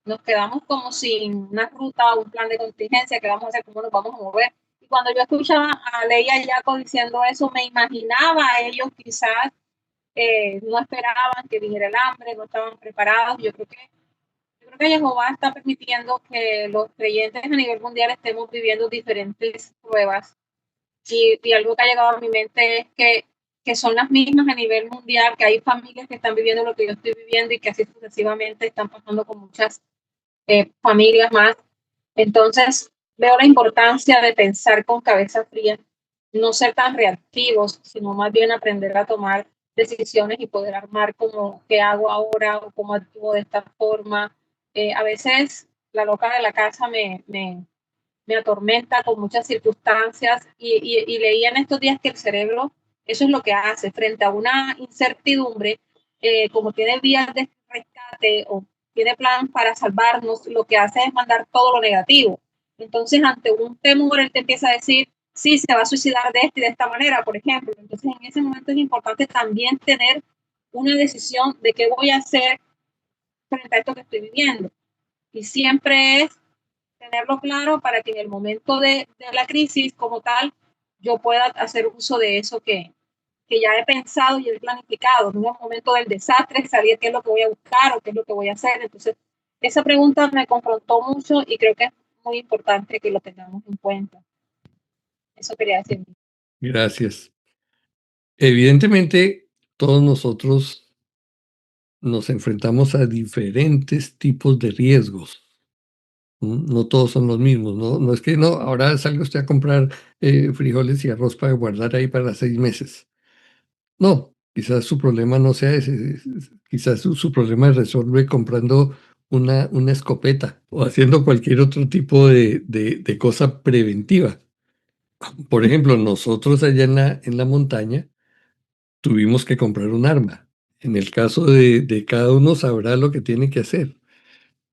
nos quedamos como sin una ruta, un plan de contingencia, que vamos a hacer, cómo nos vamos a mover. Y cuando yo escuchaba a Leia Yaco diciendo eso, me imaginaba a ellos quizás no esperaban que viniera el hambre, no estaban preparados. Yo creo que Jehová está permitiendo que los creyentes a nivel mundial estemos viviendo diferentes pruebas. Y algo que ha llegado a mi mente es que son las mismas a nivel mundial, que hay familias que están viviendo lo que yo estoy viviendo y que así sucesivamente están pasando con muchas familias más. Entonces, veo la importancia de pensar con cabeza fría, no ser tan reactivos, sino más bien aprender a tomar decisiones y poder armar como qué hago ahora o cómo actúo de esta forma. A veces la loca de la casa me atormenta con muchas circunstancias y leí en estos días que el cerebro, eso es lo que hace frente a una incertidumbre, como tiene vías de rescate o tiene plan para salvarnos, lo que hace es mandar todo lo negativo. Entonces, ante un temor, él te empieza a decir, sí, se va a suicidar de esta y de esta manera, por ejemplo. Entonces, en ese momento es importante también tener una decisión de qué voy a hacer frente a esto que estoy viviendo. Y siempre es tenerlo claro para que en el momento de la crisis como tal, yo pueda hacer uso de eso que ya he pensado y he planificado. En el momento del desastre, saber qué es lo que voy a buscar o qué es lo que voy a hacer. Entonces, esa pregunta me confrontó mucho y creo que es muy importante que lo tengamos en cuenta. Eso quería decir. Gracias. Evidentemente, todos nosotros nos enfrentamos a diferentes tipos de riesgos. No todos son los mismos, no es que no, ahora salga usted a comprar frijoles y arroz para guardar ahí para 6 meses. No, quizás su problema no sea ese, quizás su problema se resuelve comprando una escopeta o haciendo cualquier otro tipo de cosa preventiva. Por ejemplo, nosotros allá en la montaña tuvimos que comprar un arma. En el caso de cada uno sabrá lo que tiene que hacer.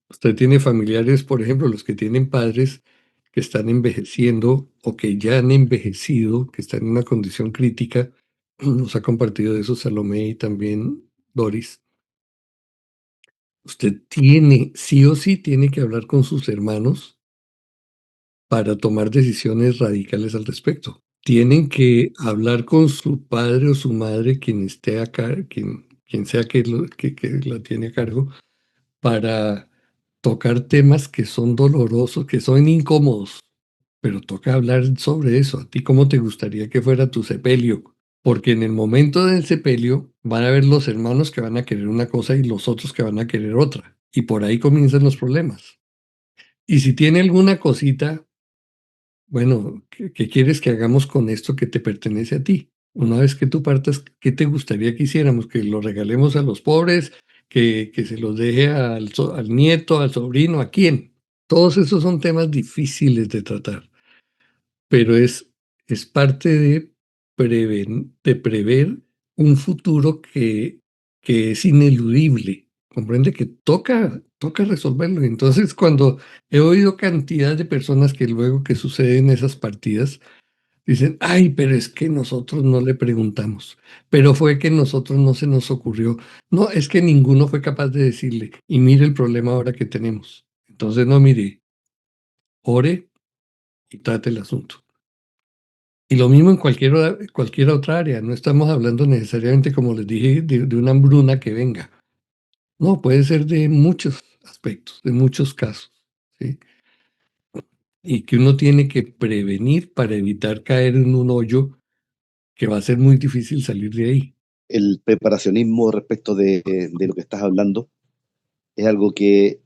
Usted tiene familiares, por ejemplo, los que tienen padres que están envejeciendo o que ya han envejecido, que están en una condición crítica. Nos ha compartido eso Salomé y también Doris. Usted tiene, sí o sí, tiene que hablar con sus hermanos para tomar decisiones radicales al respecto. Tienen que hablar con su padre o su madre, quien esté acá, quien sea que la tiene a cargo, para tocar temas que son dolorosos, que son incómodos, pero toca hablar sobre eso. ¿A ti cómo te gustaría que fuera tu sepelio? Porque en el momento del sepelio van a haber los hermanos que van a querer una cosa y los otros que van a querer otra. Y por ahí comienzan los problemas. Y si tiene alguna cosita, bueno, ¿qué quieres que hagamos con esto que te pertenece a ti? Una vez que tú partas, ¿qué te gustaría que hiciéramos? ¿Que lo regalemos a los pobres? ¿Que se los deje al nieto, al sobrino? ¿A quién? Todos esos son temas difíciles de tratar, pero es parte de prever un futuro que es ineludible. Comprende que toca resolverlo. Entonces, cuando he oído cantidad de personas que luego que suceden esas partidas, dicen, ay, pero es que nosotros no le preguntamos, pero fue que nosotros no se nos ocurrió. No, es que ninguno fue capaz de decirle, y mire el problema ahora que tenemos. Entonces, no, mire, ore y trate el asunto. Y lo mismo en cualquier otra área. No estamos hablando necesariamente, como les dije, de una hambruna que venga. No, puede ser de muchos aspectos, de muchos casos, ¿sí? Y que uno tiene que prevenir para evitar caer en un hoyo que va a ser muy difícil salir de ahí. El preparacionismo respecto de lo que estás hablando es algo que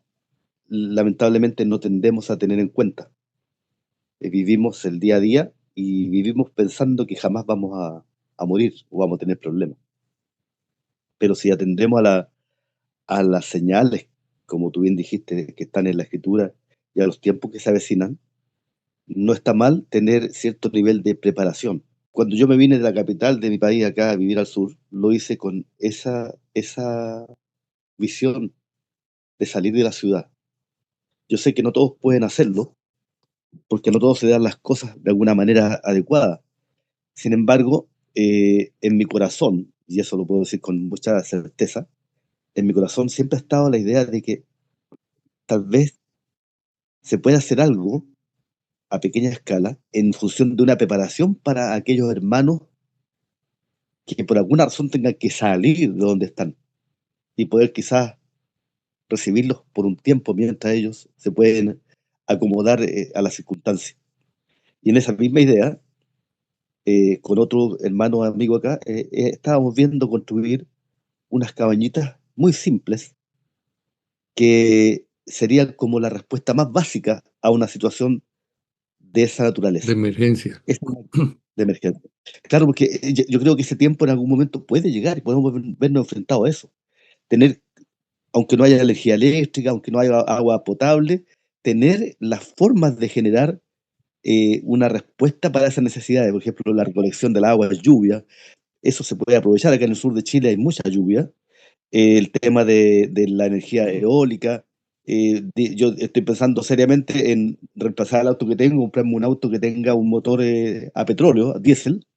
lamentablemente no tendemos a tener en cuenta. Vivimos el día a día y vivimos pensando que jamás vamos a morir o vamos a tener problemas. Pero si atendemos a las señales, como tú bien dijiste, que están en la escritura y a los tiempos que se avecinan, no está mal tener cierto nivel de preparación. Cuando yo me vine de la capital de mi país acá a vivir al sur, lo hice con esa visión de salir de la ciudad. Yo sé que no todos pueden hacerlo, porque no todos se dan las cosas de alguna manera adecuada, Sin embargo, en mi corazón, y eso lo puedo decir con mucha certeza, en mi corazón siempre ha estado la idea de que tal vez se puede hacer algo a pequeña escala en función de una preparación para aquellos hermanos que por alguna razón tengan que salir de donde están y poder quizás recibirlos por un tiempo mientras ellos se pueden acomodar a las circunstancias. Y en esa misma idea, con otro hermano amigo acá, estábamos viendo construir unas cabañitas muy simples que serían como la respuesta más básica a una situación de esa de naturaleza, emergencia. de emergencia. Claro, porque yo creo que ese tiempo en algún momento puede llegar y podemos vernos enfrentados a eso. Tener, aunque no haya energía eléctrica, aunque no haya agua potable, tener las formas de generar una respuesta para esas necesidades. Por ejemplo, la recolección del agua, lluvia, eso se puede aprovechar. Acá en el sur de Chile hay mucha lluvia. El tema de la energía eólica. Yo estoy pensando seriamente en reemplazar el auto que tengo, comprarme un auto que tenga un motor a petróleo, a diésel,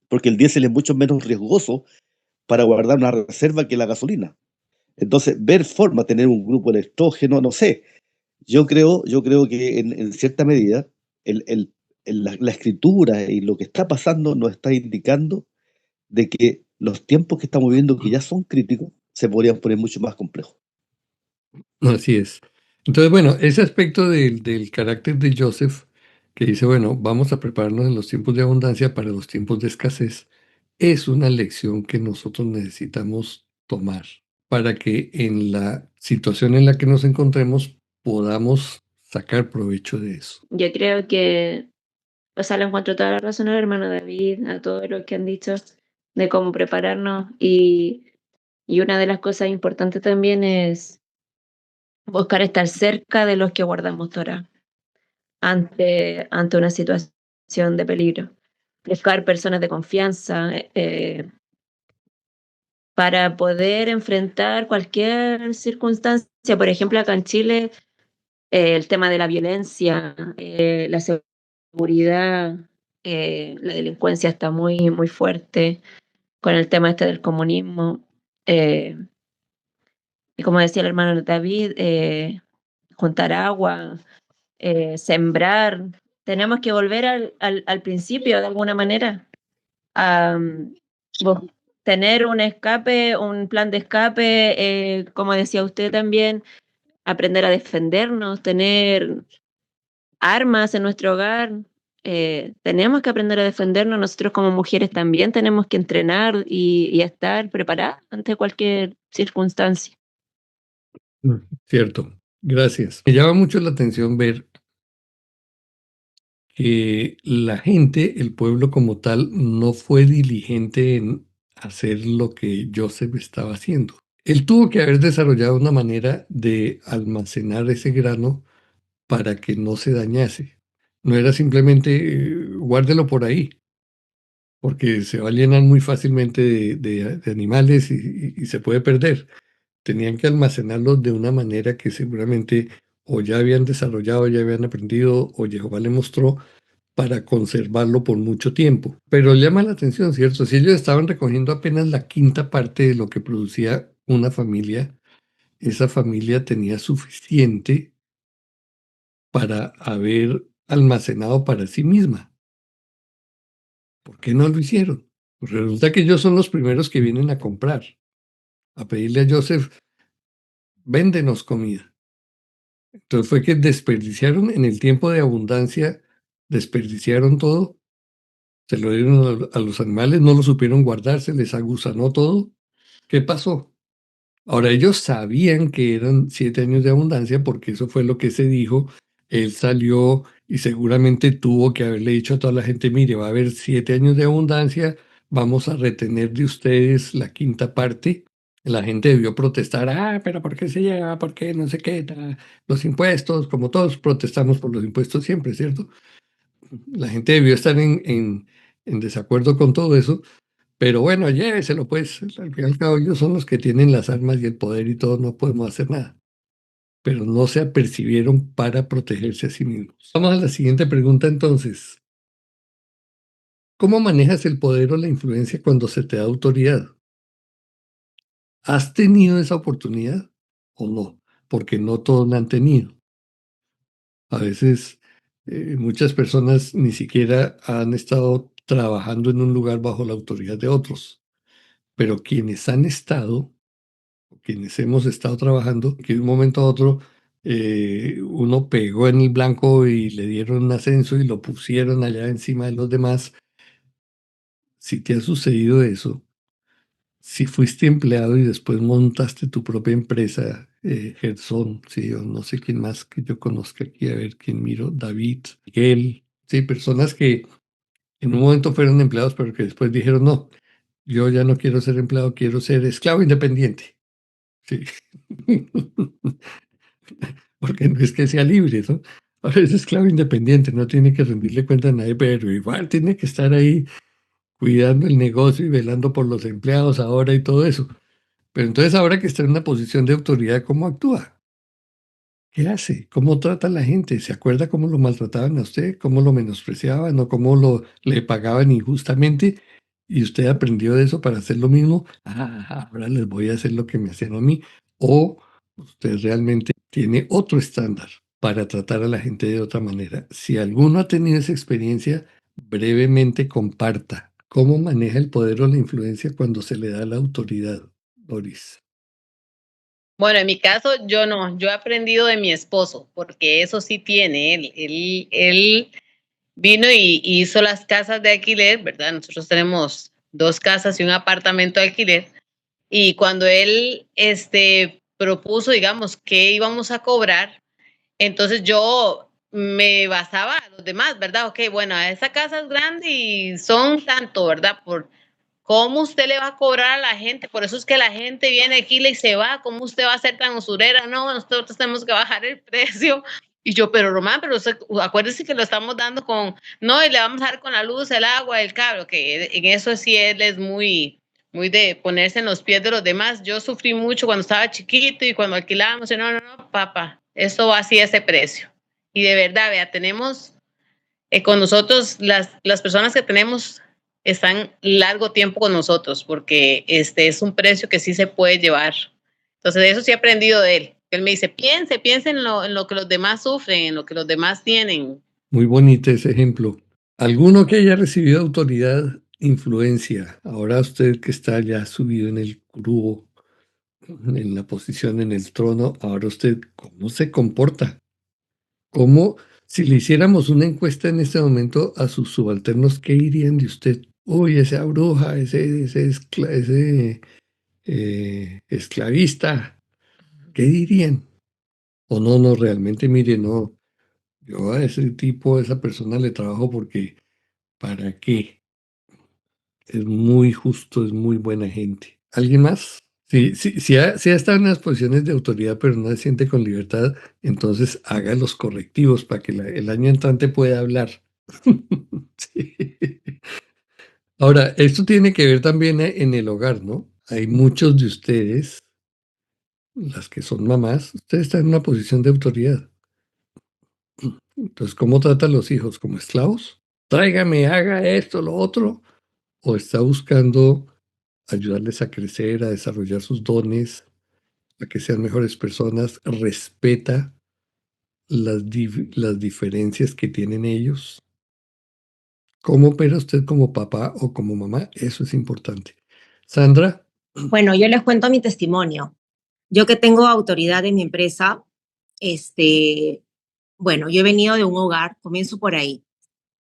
porque el diésel es mucho menos riesgoso para guardar una reserva que la gasolina. Entonces, ver forma, tener un grupo electrógeno, no sé. Yo creo que en cierta medida la escritura y lo que está pasando nos está indicando de que los tiempos que estamos viviendo, que ya son críticos, se podrían poner mucho más complejos. Así es. Entonces, bueno, ese aspecto del carácter de Joseph, que dice, bueno, vamos a prepararnos en los tiempos de abundancia para los tiempos de escasez, es una lección que nosotros necesitamos tomar para que en la situación en la que nos encontremos podamos sacar provecho de eso. Yo creo que, o sea, le encuentro toda la razón al hermano David, a todo lo que han dicho de cómo prepararnos y una de las cosas importantes también es buscar estar cerca de los que guardamos Torah ante una situación de peligro. Buscar personas de confianza para poder enfrentar cualquier circunstancia. Por ejemplo, acá en Chile, el tema de la violencia, la seguridad, la delincuencia está muy, muy fuerte con el tema este del comunismo. Y como decía el hermano David, juntar agua, sembrar. Tenemos que volver al principio de alguna manera, a tener un escape, un plan de escape, como decía usted también, aprender a defendernos, tener armas en nuestro hogar. Tenemos que aprender a defendernos. Nosotros como mujeres también tenemos que entrenar y estar preparadas ante cualquier circunstancia. Cierto, gracias. Me llama mucho la atención ver que la gente, el pueblo como tal, no fue diligente en hacer lo que Joseph estaba haciendo. Él tuvo que haber desarrollado una manera de almacenar ese grano para que no se dañase. No era simplemente guárdelo por ahí, porque se va a llenar muy fácilmente de animales y se puede perder. Tenían que almacenarlos de una manera que seguramente o ya habían desarrollado, ya habían aprendido, o Jehová le mostró para conservarlo por mucho tiempo. Pero llama la atención, ¿cierto? Si ellos estaban recogiendo apenas la quinta parte de lo que producía una familia, esa familia tenía suficiente para haber almacenado para sí misma. ¿Por qué no lo hicieron? Pues resulta que ellos son los primeros que vienen a comprar, a pedirle a Joseph, véndenos comida. Entonces fue que desperdiciaron en el tiempo de abundancia, desperdiciaron todo, se lo dieron a los animales, no lo supieron guardar, se les agusanó todo. ¿Qué pasó? Ahora ellos sabían que eran 7 años de abundancia porque eso fue lo que se dijo. Él salió y seguramente tuvo que haberle dicho a toda la gente, mire, va a haber 7 años de abundancia, vamos a retener de ustedes la quinta parte. La gente debió protestar, pero ¿por qué se lleva? ¿Por qué no sé qué? Los impuestos, como todos protestamos por los impuestos siempre, ¿cierto? La gente debió estar en desacuerdo con todo eso, pero bueno, lléveselo pues, al fin y al cabo ellos son los que tienen las armas y el poder y todo, no podemos hacer nada. Pero no se apercibieron para protegerse a sí mismos. Vamos a la siguiente pregunta entonces. ¿Cómo manejas el poder o la influencia cuando se te da autoridad? ¿Has tenido esa oportunidad o no? Porque no todos la han tenido. A veces muchas personas ni siquiera han estado trabajando en un lugar bajo la autoridad de otros, pero quienes han estado, quienes hemos estado trabajando, que de un momento a otro uno pegó en el blanco y le dieron un ascenso y lo pusieron allá encima de los demás. Si te ha sucedido eso, si fuiste empleado y después montaste tu propia empresa, Gerson, sí, o no sé quién más que yo conozca aquí, a ver quién miro, David, Miguel, sí, personas que en un momento fueron empleados, pero que después dijeron, no, yo ya no quiero ser empleado, quiero ser esclavo independiente. Sí. Porque no es que sea libre, ¿no? Ahora es esclavo independiente, no tiene que rendirle cuenta a nadie, pero igual tiene que estar ahí cuidando el negocio y velando por los empleados ahora y todo eso. Pero entonces ahora que está en una posición de autoridad, ¿cómo actúa? ¿Qué hace? ¿Cómo trata a la gente? ¿Se acuerda cómo lo maltrataban a usted? ¿Cómo lo menospreciaban o cómo le pagaban injustamente? Y usted aprendió de eso para hacer lo mismo. Ah, ahora les voy a hacer lo que me hacían a mí. O usted realmente tiene otro estándar para tratar a la gente de otra manera. Si alguno ha tenido esa experiencia, brevemente comparta cómo maneja el poder o la influencia cuando se le da la autoridad, Boris. Bueno, en mi caso, yo no, yo he aprendido de mi esposo, porque eso sí tiene, él vino y hizo las casas de alquiler, ¿verdad? Nosotros tenemos 2 casas y un apartamento de alquiler, y cuando él propuso, digamos, qué íbamos a cobrar, entonces yo me basaba a los demás, ¿verdad? Ok, bueno, esa casa es grande y son tanto, ¿verdad? Por ¿cómo usted le va a cobrar a la gente? Por eso es que la gente viene aquí y se va. ¿Cómo usted va a ser tan usurera? No, nosotros tenemos que bajar el precio. Y yo, pero Román, pero usted, acuérdese que lo estamos dando con, no, y le vamos a dar con la luz, el agua, el cable, que en eso sí él es muy de ponerse en los pies de los demás. Yo sufrí mucho cuando estaba chiquito y cuando alquilábamos, y no, papá, eso va así ese precio. Y de verdad, vea, tenemos con nosotros, las personas que tenemos están largo tiempo con nosotros porque es un precio que sí se puede llevar. Entonces, de eso sí he aprendido de él. Él me dice, piense en lo que los demás sufren, en lo que los demás tienen. Muy bonito ese ejemplo. ¿Alguno que haya recibido autoridad, influencia? Ahora usted que está ya subido en el curubo, en la posición, en el trono, ahora usted, ¿cómo se comporta? ¿Cómo, si le hiciéramos una encuesta en este momento a sus subalternos, qué dirían de usted? Uy, esa bruja, ese esclavista, ¿qué dirían? O no, realmente, mire, no, yo a ese tipo, a esa persona le trabajo porque, ¿para qué? Es muy justo, es muy buena gente. ¿Alguien más? Si ha estado en las posiciones de autoridad, pero no se siente con libertad, entonces haga los correctivos para que el año entrante pueda hablar. Sí. Ahora, esto tiene que ver también en el hogar, ¿no? Hay muchos de ustedes, las que son mamás, ustedes están en una posición de autoridad. Entonces, ¿cómo trata a los hijos? ¿Como esclavos? Tráigame, haga esto, lo otro. ¿O está buscando ayudarles a crecer, a desarrollar sus dones, a que sean mejores personas, respeta las diferencias que tienen ellos? ¿Cómo opera usted como papá o como mamá? Eso es importante. Sandra. Bueno, yo les cuento mi testimonio. Yo que tengo autoridad en mi empresa, bueno, yo he venido de un hogar, comienzo por ahí,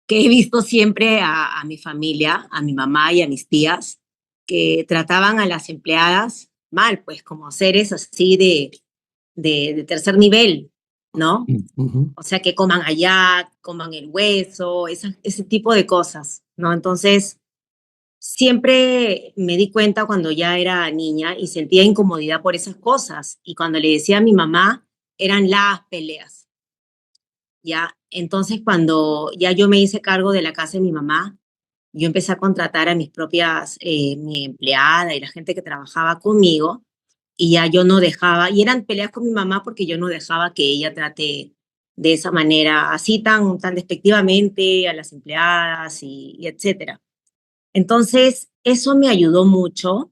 que he visto siempre a mi familia, a mi mamá y a mis tías, que trataban a las empleadas mal, pues como seres así de tercer nivel, ¿no? O sea, que coman allá, coman el hueso, ese tipo de cosas, ¿no? Entonces, siempre me di cuenta cuando ya era niña y sentía incomodidad por esas cosas. Y cuando le decía a mi mamá, eran las peleas, ¿ya? Entonces, cuando ya yo me hice cargo de la casa de mi mamá, yo empecé a contratar a mis propias, mi empleada y la gente que trabajaba conmigo, y ya yo no dejaba, y eran peleas con mi mamá porque yo no dejaba que ella trate de esa manera, así tan despectivamente a las empleadas y etcétera. Entonces, eso me ayudó mucho,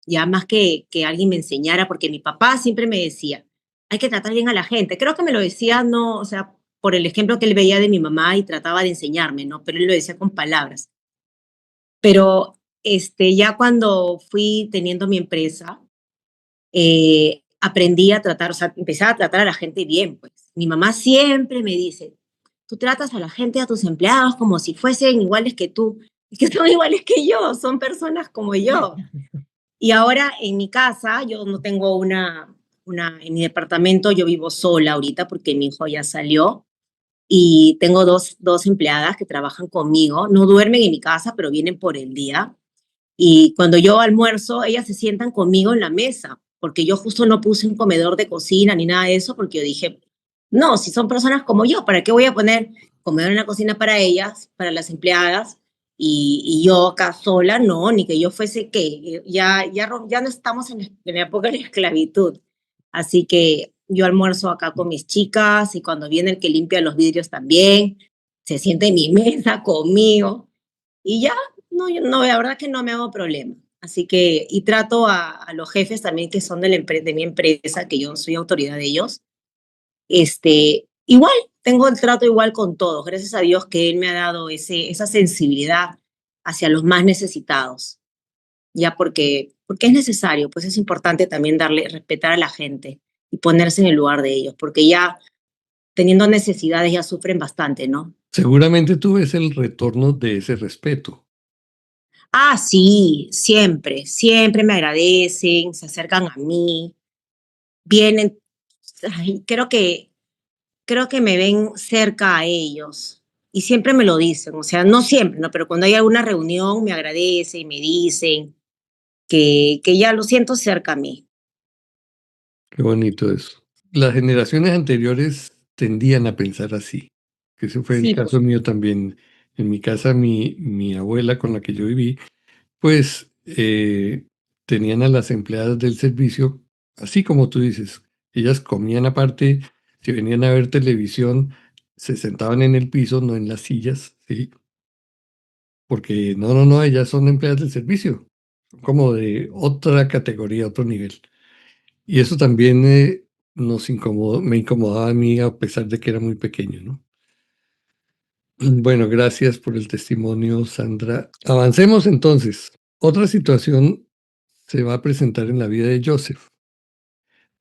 ya más que alguien me enseñara, porque mi papá siempre me decía, hay que tratar bien a la gente. Creo que me lo decía, no, o sea, por el ejemplo que él veía de mi mamá y trataba de enseñarme, ¿no? Pero él lo decía con palabras. Pero ya cuando fui teniendo mi empresa, aprendí a tratar, o sea, empecé a tratar a la gente bien, pues. Mi mamá siempre me dice, tú tratas a la gente, a tus empleados, como si fuesen iguales que tú. Y que son iguales que yo, son personas como yo. Y ahora en mi casa, yo no tengo en mi departamento yo vivo sola ahorita porque mi hijo ya salió y tengo dos empleadas que trabajan conmigo. No duermen en mi casa, pero vienen por el día. Y cuando yo almuerzo, ellas se sientan conmigo en la mesa, porque yo justo no puse un comedor de cocina ni nada de eso, porque yo dije, no, si son personas como yo, ¿para qué voy a poner comedor en la cocina para ellas, para las empleadas, y yo acá sola? No, ni que yo fuese que ya no estamos en la época de la esclavitud. Así que yo almuerzo acá con mis chicas y cuando viene el que limpia los vidrios también, se siente en mi mesa conmigo y ya, no, no, la verdad que no me hago problema. Así que, y trato a los jefes también que son de mi empresa, que yo soy autoridad de ellos, igual, tengo el trato igual con todos. Gracias a Dios que Él me ha dado esa sensibilidad hacia los más necesitados, ya porque es necesario, pues es importante también respetar a la gente y ponerse en el lugar de ellos, porque ya teniendo necesidades ya sufren bastante, ¿no? Seguramente tú ves el retorno de ese respeto. Ah, sí, siempre, siempre me agradecen, se acercan a mí, vienen, ay, creo que me ven cerca a ellos y siempre me lo dicen, o sea, no siempre, ¿no? Pero cuando hay alguna reunión me agradecen y me dicen que ya lo siento cerca a mí. Qué bonito eso. Las generaciones anteriores tendían a pensar así, que ese fue el Sí, caso mío también. En mi casa, mi abuela con la que yo viví, pues tenían a las empleadas del servicio, así como tú dices, ellas comían aparte, si venían a ver televisión, se sentaban en el piso, no en las sillas, ¿sí? Porque no, ellas son empleadas del servicio, son como de otra categoría, otro nivel. Y eso también me incomodaba a mí a pesar de que era muy pequeño, ¿no? Bueno, gracias por el testimonio, Sandra. Avancemos entonces. Otra situación se va a presentar en la vida de Joseph.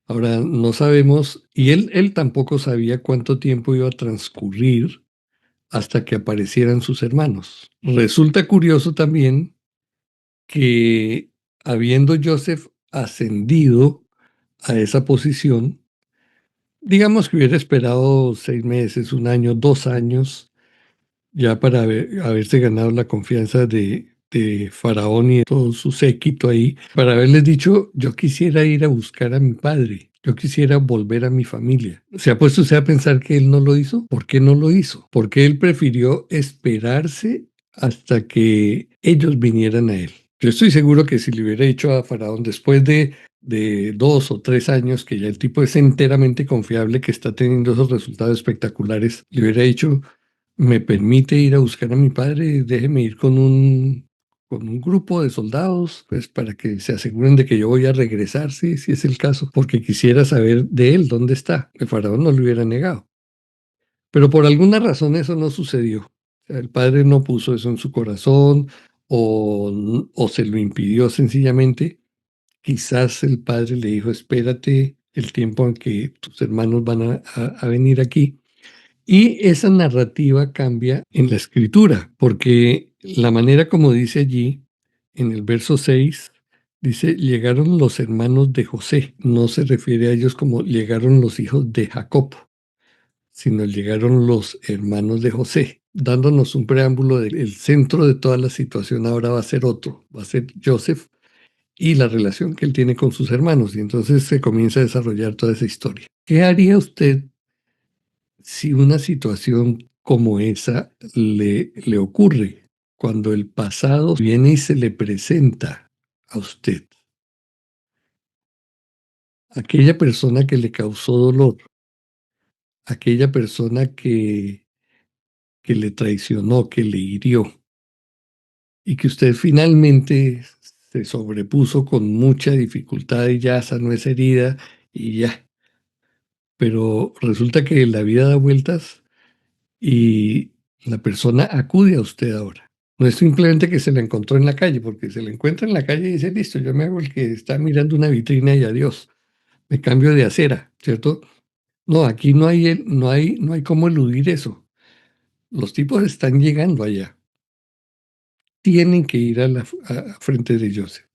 Ahora, no sabemos, y él tampoco sabía cuánto tiempo iba a transcurrir hasta que aparecieran sus hermanos. Resulta curioso también que habiendo Joseph ascendido a esa posición, digamos que hubiera esperado 6 meses, un año, 2 años, ya para haberse ganado la confianza de Faraón y de todo su séquito ahí, para haberles dicho, yo quisiera ir a buscar a mi padre, yo quisiera volver a mi familia. ¿Se ha puesto usted a pensar que él no lo hizo? ¿Por qué no lo hizo? Porque él prefirió esperarse hasta que ellos vinieran a él. Yo estoy seguro que si le hubiera dicho a Faraón después de 2 o 3 años, que ya el tipo es enteramente confiable, que está teniendo esos resultados espectaculares, le hubiera dicho, me permite ir a buscar a mi padre, déjeme ir con un grupo de soldados, pues para que se aseguren de que yo voy a regresar, sí, si es el caso, porque quisiera saber de él dónde está. El faraón no lo hubiera negado. Pero por alguna razón eso no sucedió. O sea, el padre no puso eso en su corazón o se lo impidió sencillamente. Quizás el padre le dijo, espérate el tiempo en que tus hermanos van a venir aquí. Y esa narrativa cambia en la escritura, porque la manera como dice allí, en el verso 6, dice, llegaron los hermanos de José. No se refiere a ellos como llegaron los hijos de Jacob, sino llegaron los hermanos de José, dándonos un preámbulo del centro de toda la situación ahora va a ser otro, va a ser Joseph y la relación que él tiene con sus hermanos. Y entonces se comienza a desarrollar toda esa historia. ¿Qué haría usted si una situación como esa le ocurre cuando el pasado viene y se le presenta a usted? Aquella persona que le causó dolor, aquella persona que le traicionó, que le hirió, y que usted finalmente se sobrepuso con mucha dificultad y ya sanó esa herida y ya. Pero resulta que la vida da vueltas y la persona acude a usted ahora. No es simplemente que se la encontró en la calle, porque se la encuentra en la calle y dice, listo, yo me hago el que está mirando una vitrina y adiós, me cambio de acera, ¿cierto? No, aquí no hay cómo eludir eso. Los tipos están llegando allá. Tienen que ir a frente de Joseph.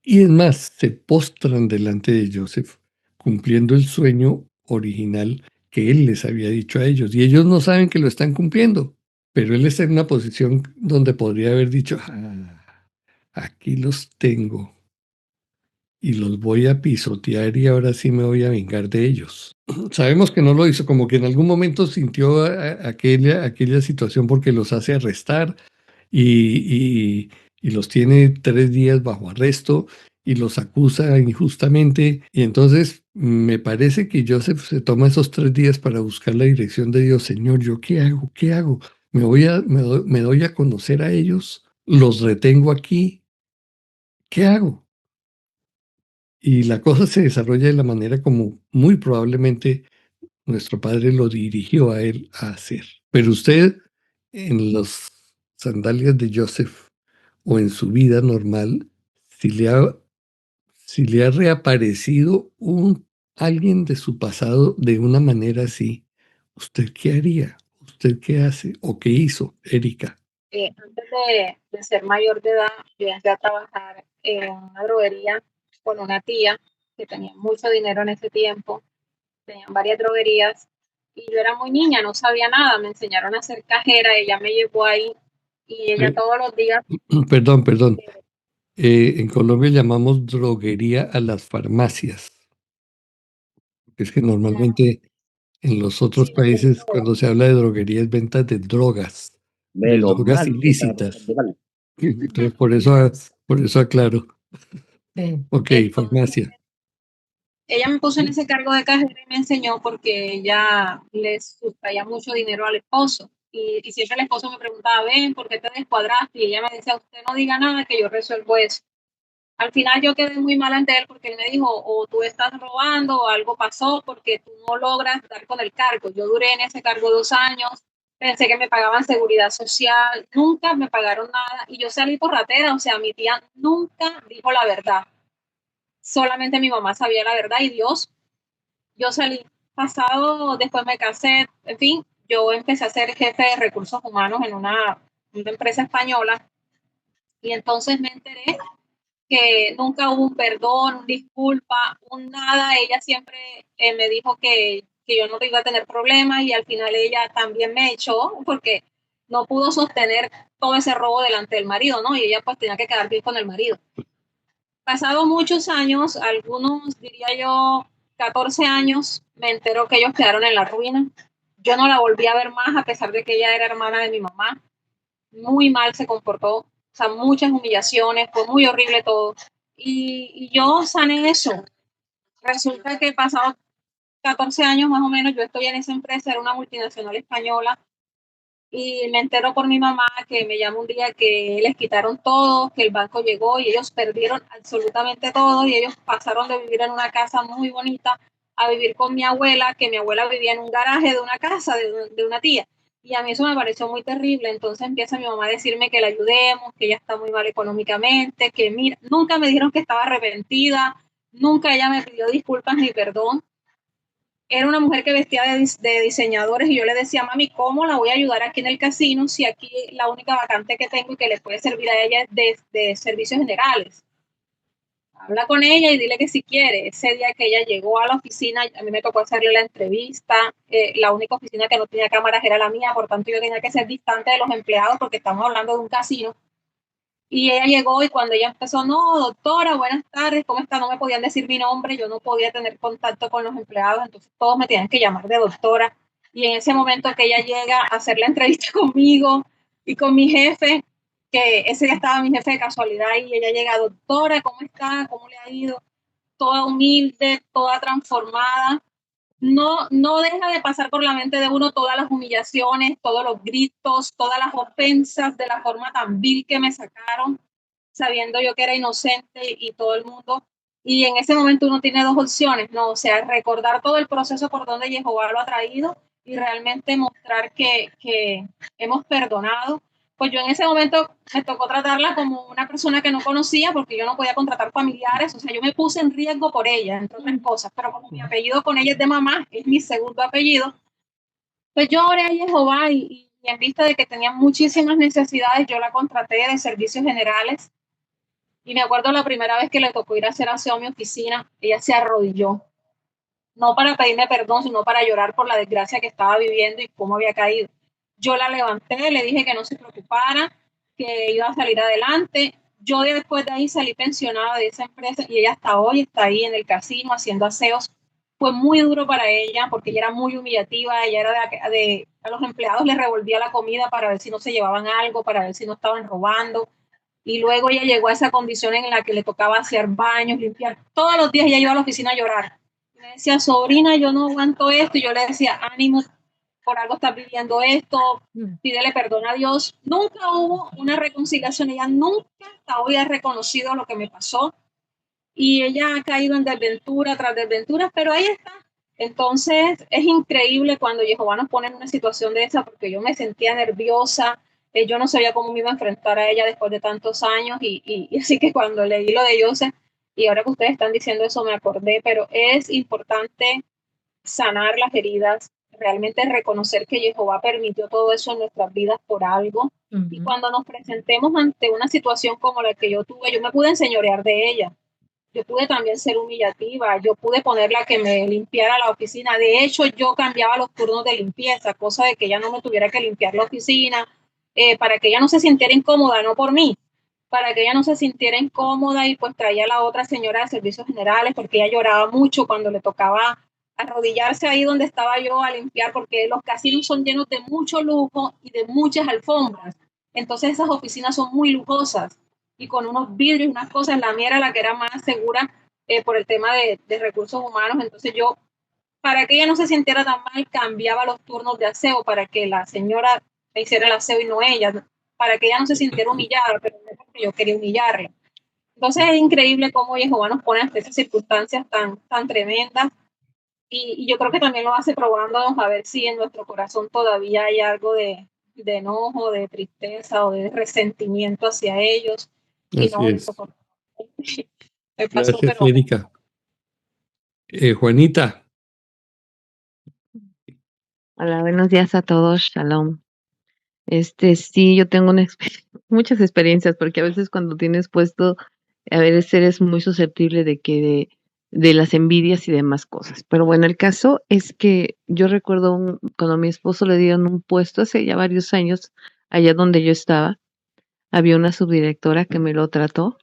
Y es más, se postran delante de Joseph, cumpliendo el sueño original que él les había dicho a ellos. Y ellos no saben que lo están cumpliendo, pero él está en una posición donde podría haber dicho, aquí los tengo y los voy a pisotear y ahora sí me voy a vengar de ellos. Sabemos que no lo hizo, como que en algún momento sintió aquella situación porque los hace arrestar y, y los tiene 3 días bajo arresto y los acusa injustamente. Y entonces me parece que Joseph se toma esos 3 días para buscar la dirección de Dios. Señor, ¿yo qué hago? ¿Qué hago? Me doy a conocer a ellos, los retengo aquí. ¿Qué hago? Y la cosa se desarrolla de la manera como muy probablemente nuestro Padre lo dirigió a él a hacer. Pero usted, en las sandalias de Joseph o en su vida normal, si le ha reaparecido alguien de su pasado de una manera así, ¿usted qué haría? ¿Usted qué hace o qué hizo, Erika? Antes de ser mayor de edad, yo entré a trabajar en una droguería con una tía que tenía mucho dinero en ese tiempo, tenían varias droguerías y yo era muy niña, no sabía nada, me enseñaron a ser cajera, ella me llevó ahí y ella todos los días... Perdón. En Colombia llamamos droguería a las farmacias. Es que normalmente en los otros países, cuando se habla de droguería, es venta de drogas Menos mal que ilícitas. mal. Entonces, por eso aclaro. Ok, farmacia. Ella me puso en ese cargo de cajera y me enseñó porque ella les sustraía mucho dinero al esposo. Y siempre el esposo me preguntaba, ven, ¿por qué te descuadraste? Y ella me decía, usted no diga nada, que yo resuelvo eso. Al final yo quedé muy mal ante él porque él me dijo, o tú estás robando o algo pasó porque tú no logras dar con el cargo. Yo duré en ese cargo 2 años, pensé que me pagaban seguridad social, nunca me pagaron nada y yo salí por ratera, o sea, mi tía nunca dijo la verdad. Solamente mi mamá sabía la verdad y Dios. Yo salí pasado, después me casé, en fin, yo empecé a ser jefe de recursos humanos en una empresa española y entonces me enteré que nunca hubo un perdón, un disculpa, un nada. Ella siempre me dijo que yo no iba a tener problemas y al final ella también me echó porque no pudo sostener todo ese robo delante del marido, ¿no? Y ella pues tenía que quedar bien con el marido. Pasado muchos años, algunos diría yo 14 años, me entero que ellos quedaron en la ruina. Yo no la volví a ver más a pesar de que ella era hermana de mi mamá. Muy mal se comportó, o sea, muchas humillaciones, fue muy horrible todo. Y yo sané eso. Resulta que pasados 14 años más o menos, yo estoy en esa empresa, era una multinacional española, y me entero por mi mamá que me llama un día que les quitaron todo, que el banco llegó y ellos perdieron absolutamente todo y ellos pasaron de vivir en una casa muy bonita a vivir con mi abuela, que mi abuela vivía en un garaje de una casa de una tía. Y a mí eso me pareció muy terrible. Entonces empieza mi mamá a decirme que la ayudemos, que ella está muy mal económicamente, que mira, nunca me dijeron que estaba arrepentida, nunca ella me pidió disculpas ni perdón. Era una mujer que vestía de diseñadores y yo le decía, mami, ¿cómo la voy a ayudar aquí en el casino si aquí la única vacante que tengo y que le puede servir a ella es de servicios generales? Habla con ella y dile que si quiere. Ese día que ella llegó a la oficina, a mí me tocó hacerle la entrevista. La única oficina que no tenía cámaras era la mía, por tanto yo tenía que ser distante de los empleados porque estamos hablando de un casino. Y ella llegó y cuando ella empezó, no, doctora, buenas tardes, ¿cómo está? No me podían decir mi nombre, yo no podía tener contacto con los empleados, entonces todos me tenían que llamar de doctora. Y en ese momento que ella llega a hacer la entrevista conmigo y con mi jefe, que ese día estaba mi jefe de casualidad y ella llega, doctora, ¿cómo está? ¿Cómo le ha ido? Toda humilde, toda transformada. no deja de pasar por la mente de uno todas las humillaciones, todos los gritos, todas las ofensas de la forma tan vil que me sacaron, sabiendo yo que era inocente y todo el mundo. Y en ese momento uno tiene dos opciones, ¿no? O sea, recordar todo el proceso por donde Jehová lo ha traído y realmente mostrar que hemos perdonado. Pues yo en ese momento me tocó tratarla como una persona que no conocía porque yo no podía contratar familiares, o sea, yo me puse en riesgo por ella, entre otras cosas, pero como mi apellido con ella es de mamá, es mi segundo apellido, pues yo oré a Jehová y en vista de que tenía muchísimas necesidades, yo la contraté de servicios generales y me acuerdo la primera vez que le tocó ir a hacer aseo a mi oficina, ella se arrodilló, no para pedirme perdón, sino para llorar por la desgracia que estaba viviendo y cómo había caído. Yo la levanté, le dije que no se preocupara, que iba a salir adelante. Yo después de ahí salí pensionada de esa empresa y ella hasta hoy está ahí en el casino haciendo aseos. Fue muy duro para ella porque ella era muy humillativa, ella era a los empleados les revolvía la comida para ver si no se llevaban algo, para ver si no estaban robando. Y luego ella llegó a esa condición en la que le tocaba hacer baños, limpiar. Todos los días ella iba a la oficina a llorar. Me decía, sobrina, yo no aguanto esto. Y yo le decía, ánimo, por algo estás viviendo esto, pídele perdón a Dios. Nunca hubo una reconciliación. Ella nunca hasta hoy ha reconocido lo que me pasó. Y ella ha caído en desventura tras desventura, pero ahí está. Entonces es increíble cuando Jehová nos pone en una situación de esa, porque yo me sentía nerviosa, yo no sabía cómo me iba a enfrentar a ella después de tantos años, y así que cuando leí lo de Joseph, y ahora que ustedes están diciendo eso me acordé, pero es importante sanar las heridas, realmente reconocer que Jehová permitió todo eso en nuestras vidas por algo, y cuando nos presentemos ante una situación como la que yo tuve, yo me pude enseñorear de ella. Yo pude también ser humillativa, yo pude ponerla que me limpiara la oficina. De hecho, yo cambiaba los turnos de limpieza, cosa de que ella no me tuviera que limpiar la oficina, para que ella no se sintiera incómoda, no por mí, para que ella no se sintiera incómoda y pues traía a la otra señora de servicios generales porque ella lloraba mucho cuando le tocaba arrodillarse ahí donde estaba yo a limpiar porque los casinos son llenos de mucho lujo y de muchas alfombras. Entonces esas oficinas son muy lujosas y con unos vidrios y unas cosas. La mía era la que era más segura por el tema de recursos humanos. Entonces yo, para que ella no se sintiera tan mal, cambiaba los turnos de aseo para que la señora me hiciera el aseo y no ella, para que ella no se sintiera humillada, pero no porque yo quería humillarla. Entonces es increíble cómo Jehová nos pone ante esas circunstancias tan tremendas y yo creo que también lo hace probándonos a ver si en nuestro corazón todavía hay algo de enojo, de tristeza o de resentimiento hacia ellos. Y Así no, es. me pasó, Gracias, pero Erika. Juanita, Hola, buenos días a todos, shalom. Sí, yo tengo muchas experiencias, porque a veces cuando tienes puesto, a veces eres muy susceptible de las envidias y demás cosas. Pero bueno, el caso es que yo recuerdo cuando a mi esposo le dieron un puesto hace ya varios años, allá donde yo estaba, había una subdirectora que me lo trató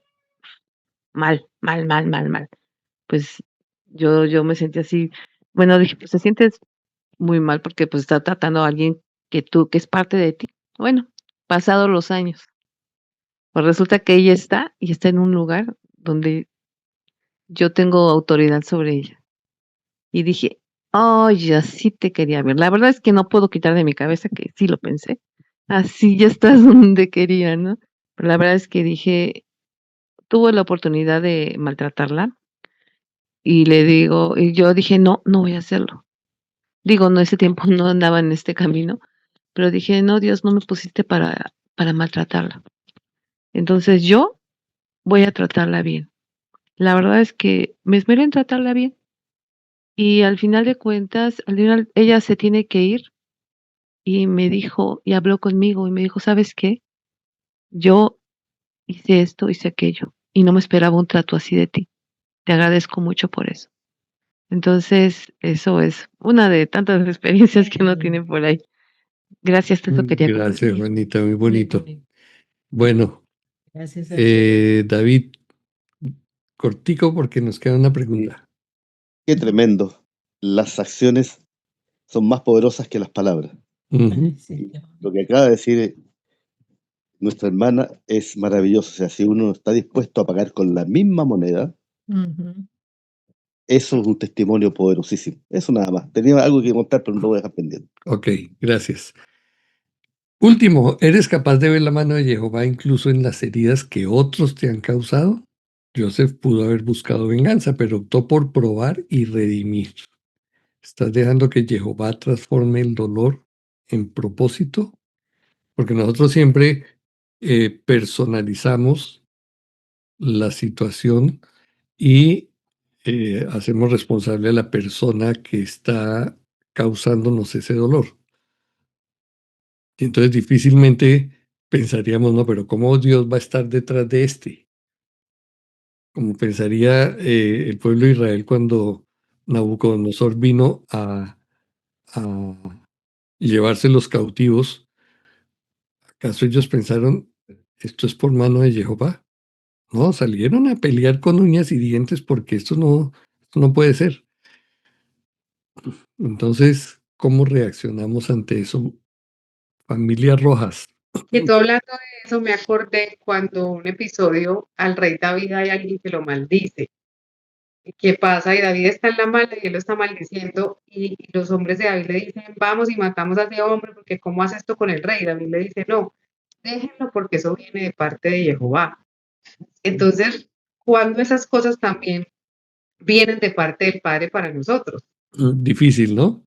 mal, mal, mal, mal, mal. Pues yo me sentí así, bueno, dije, pues se siente muy mal porque pues está tratando a alguien que es parte de ti. Bueno, pasados los años, pues resulta que ella está en un lugar donde yo tengo autoridad sobre ella. Y dije, oye, así te quería ver. La verdad es que no puedo quitar de mi cabeza que sí lo pensé. Así ya estás donde quería, ¿no? Pero la verdad es que dije, tuve la oportunidad de maltratarla y yo dije, no, no voy a hacerlo. Digo, no, ese tiempo no andaba en este camino, pero dije, no, Dios, no me pusiste para maltratarla. Entonces yo voy a tratarla bien. La verdad es que me esmeré en tratarla bien y al final de cuentas, al final ella se tiene que ir y me dijo, y habló conmigo y me dijo, ¿sabes qué? Yo hice esto, hice aquello y no me esperaba un trato así de ti. Te agradezco mucho por eso. Entonces, eso es una de tantas experiencias que uno tiene por ahí. Gracias, eso quería gracias, compartir. Juanita, muy Muy bonito. bonito. Bueno, Gracias a ti. David, cortico porque nos queda una pregunta. Qué tremendo. Las acciones son más poderosas que las palabras. Ujú. Ay, sí, qué Lo que acaba de decir nuestra hermana es maravilloso. O sea, si uno está dispuesto a pagar con la misma moneda, bonito. Eso es un testimonio poderosísimo. Eso nada más. Tenía algo que contar, pero no lo voy a dejar pendiente. Ok, gracias. Último, ¿eres capaz de ver la mano de Jehová incluso en las heridas que otros te han causado? Joseph pudo haber buscado venganza, pero optó por probar y redimir. ¿Estás dejando que Jehová transforme el dolor en propósito? Porque nosotros siempre personalizamos la situación y hacemos responsable a la persona que está causándonos ese dolor. Y entonces difícilmente pensaríamos, no, pero ¿cómo Dios va a estar detrás de este? Como pensaría el pueblo de Israel cuando Nabucodonosor vino a llevarse los cautivos. ¿Acaso ellos pensaron, esto es por mano de Jehová? No, salieron a pelear con uñas y dientes porque esto no puede ser. Entonces, ¿cómo reaccionamos ante eso? Familias Rojas. Y tú hablando de eso, me acordé cuando un episodio al rey David hay alguien que lo maldice. ¿Qué pasa? Y David está en la mala y él lo está maldiciendo y los hombres de David le dicen, vamos y matamos a ese hombre porque ¿cómo hace esto con el rey? David le dice, no, déjenlo porque eso viene de parte de Jehová. Entonces, cuando esas cosas también vienen de parte del Padre para nosotros. Difícil, ¿no?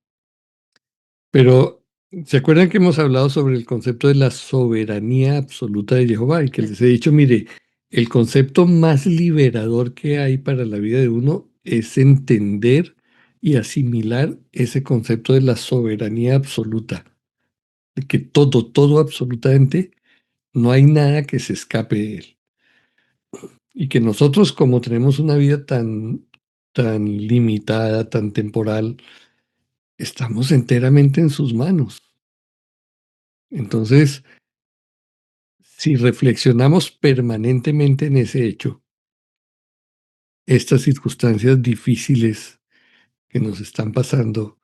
Pero, ¿se acuerdan que hemos hablado sobre el concepto de la soberanía absoluta de Jehová? Y que les he dicho, mire, el concepto más liberador que hay para la vida de uno es entender y asimilar ese concepto de la soberanía absoluta. De que todo absolutamente, no hay nada que se escape de él. Y que nosotros, como tenemos una vida tan limitada, tan temporal, estamos enteramente en sus manos. Entonces, si reflexionamos permanentemente en ese hecho, estas circunstancias difíciles que nos están pasando,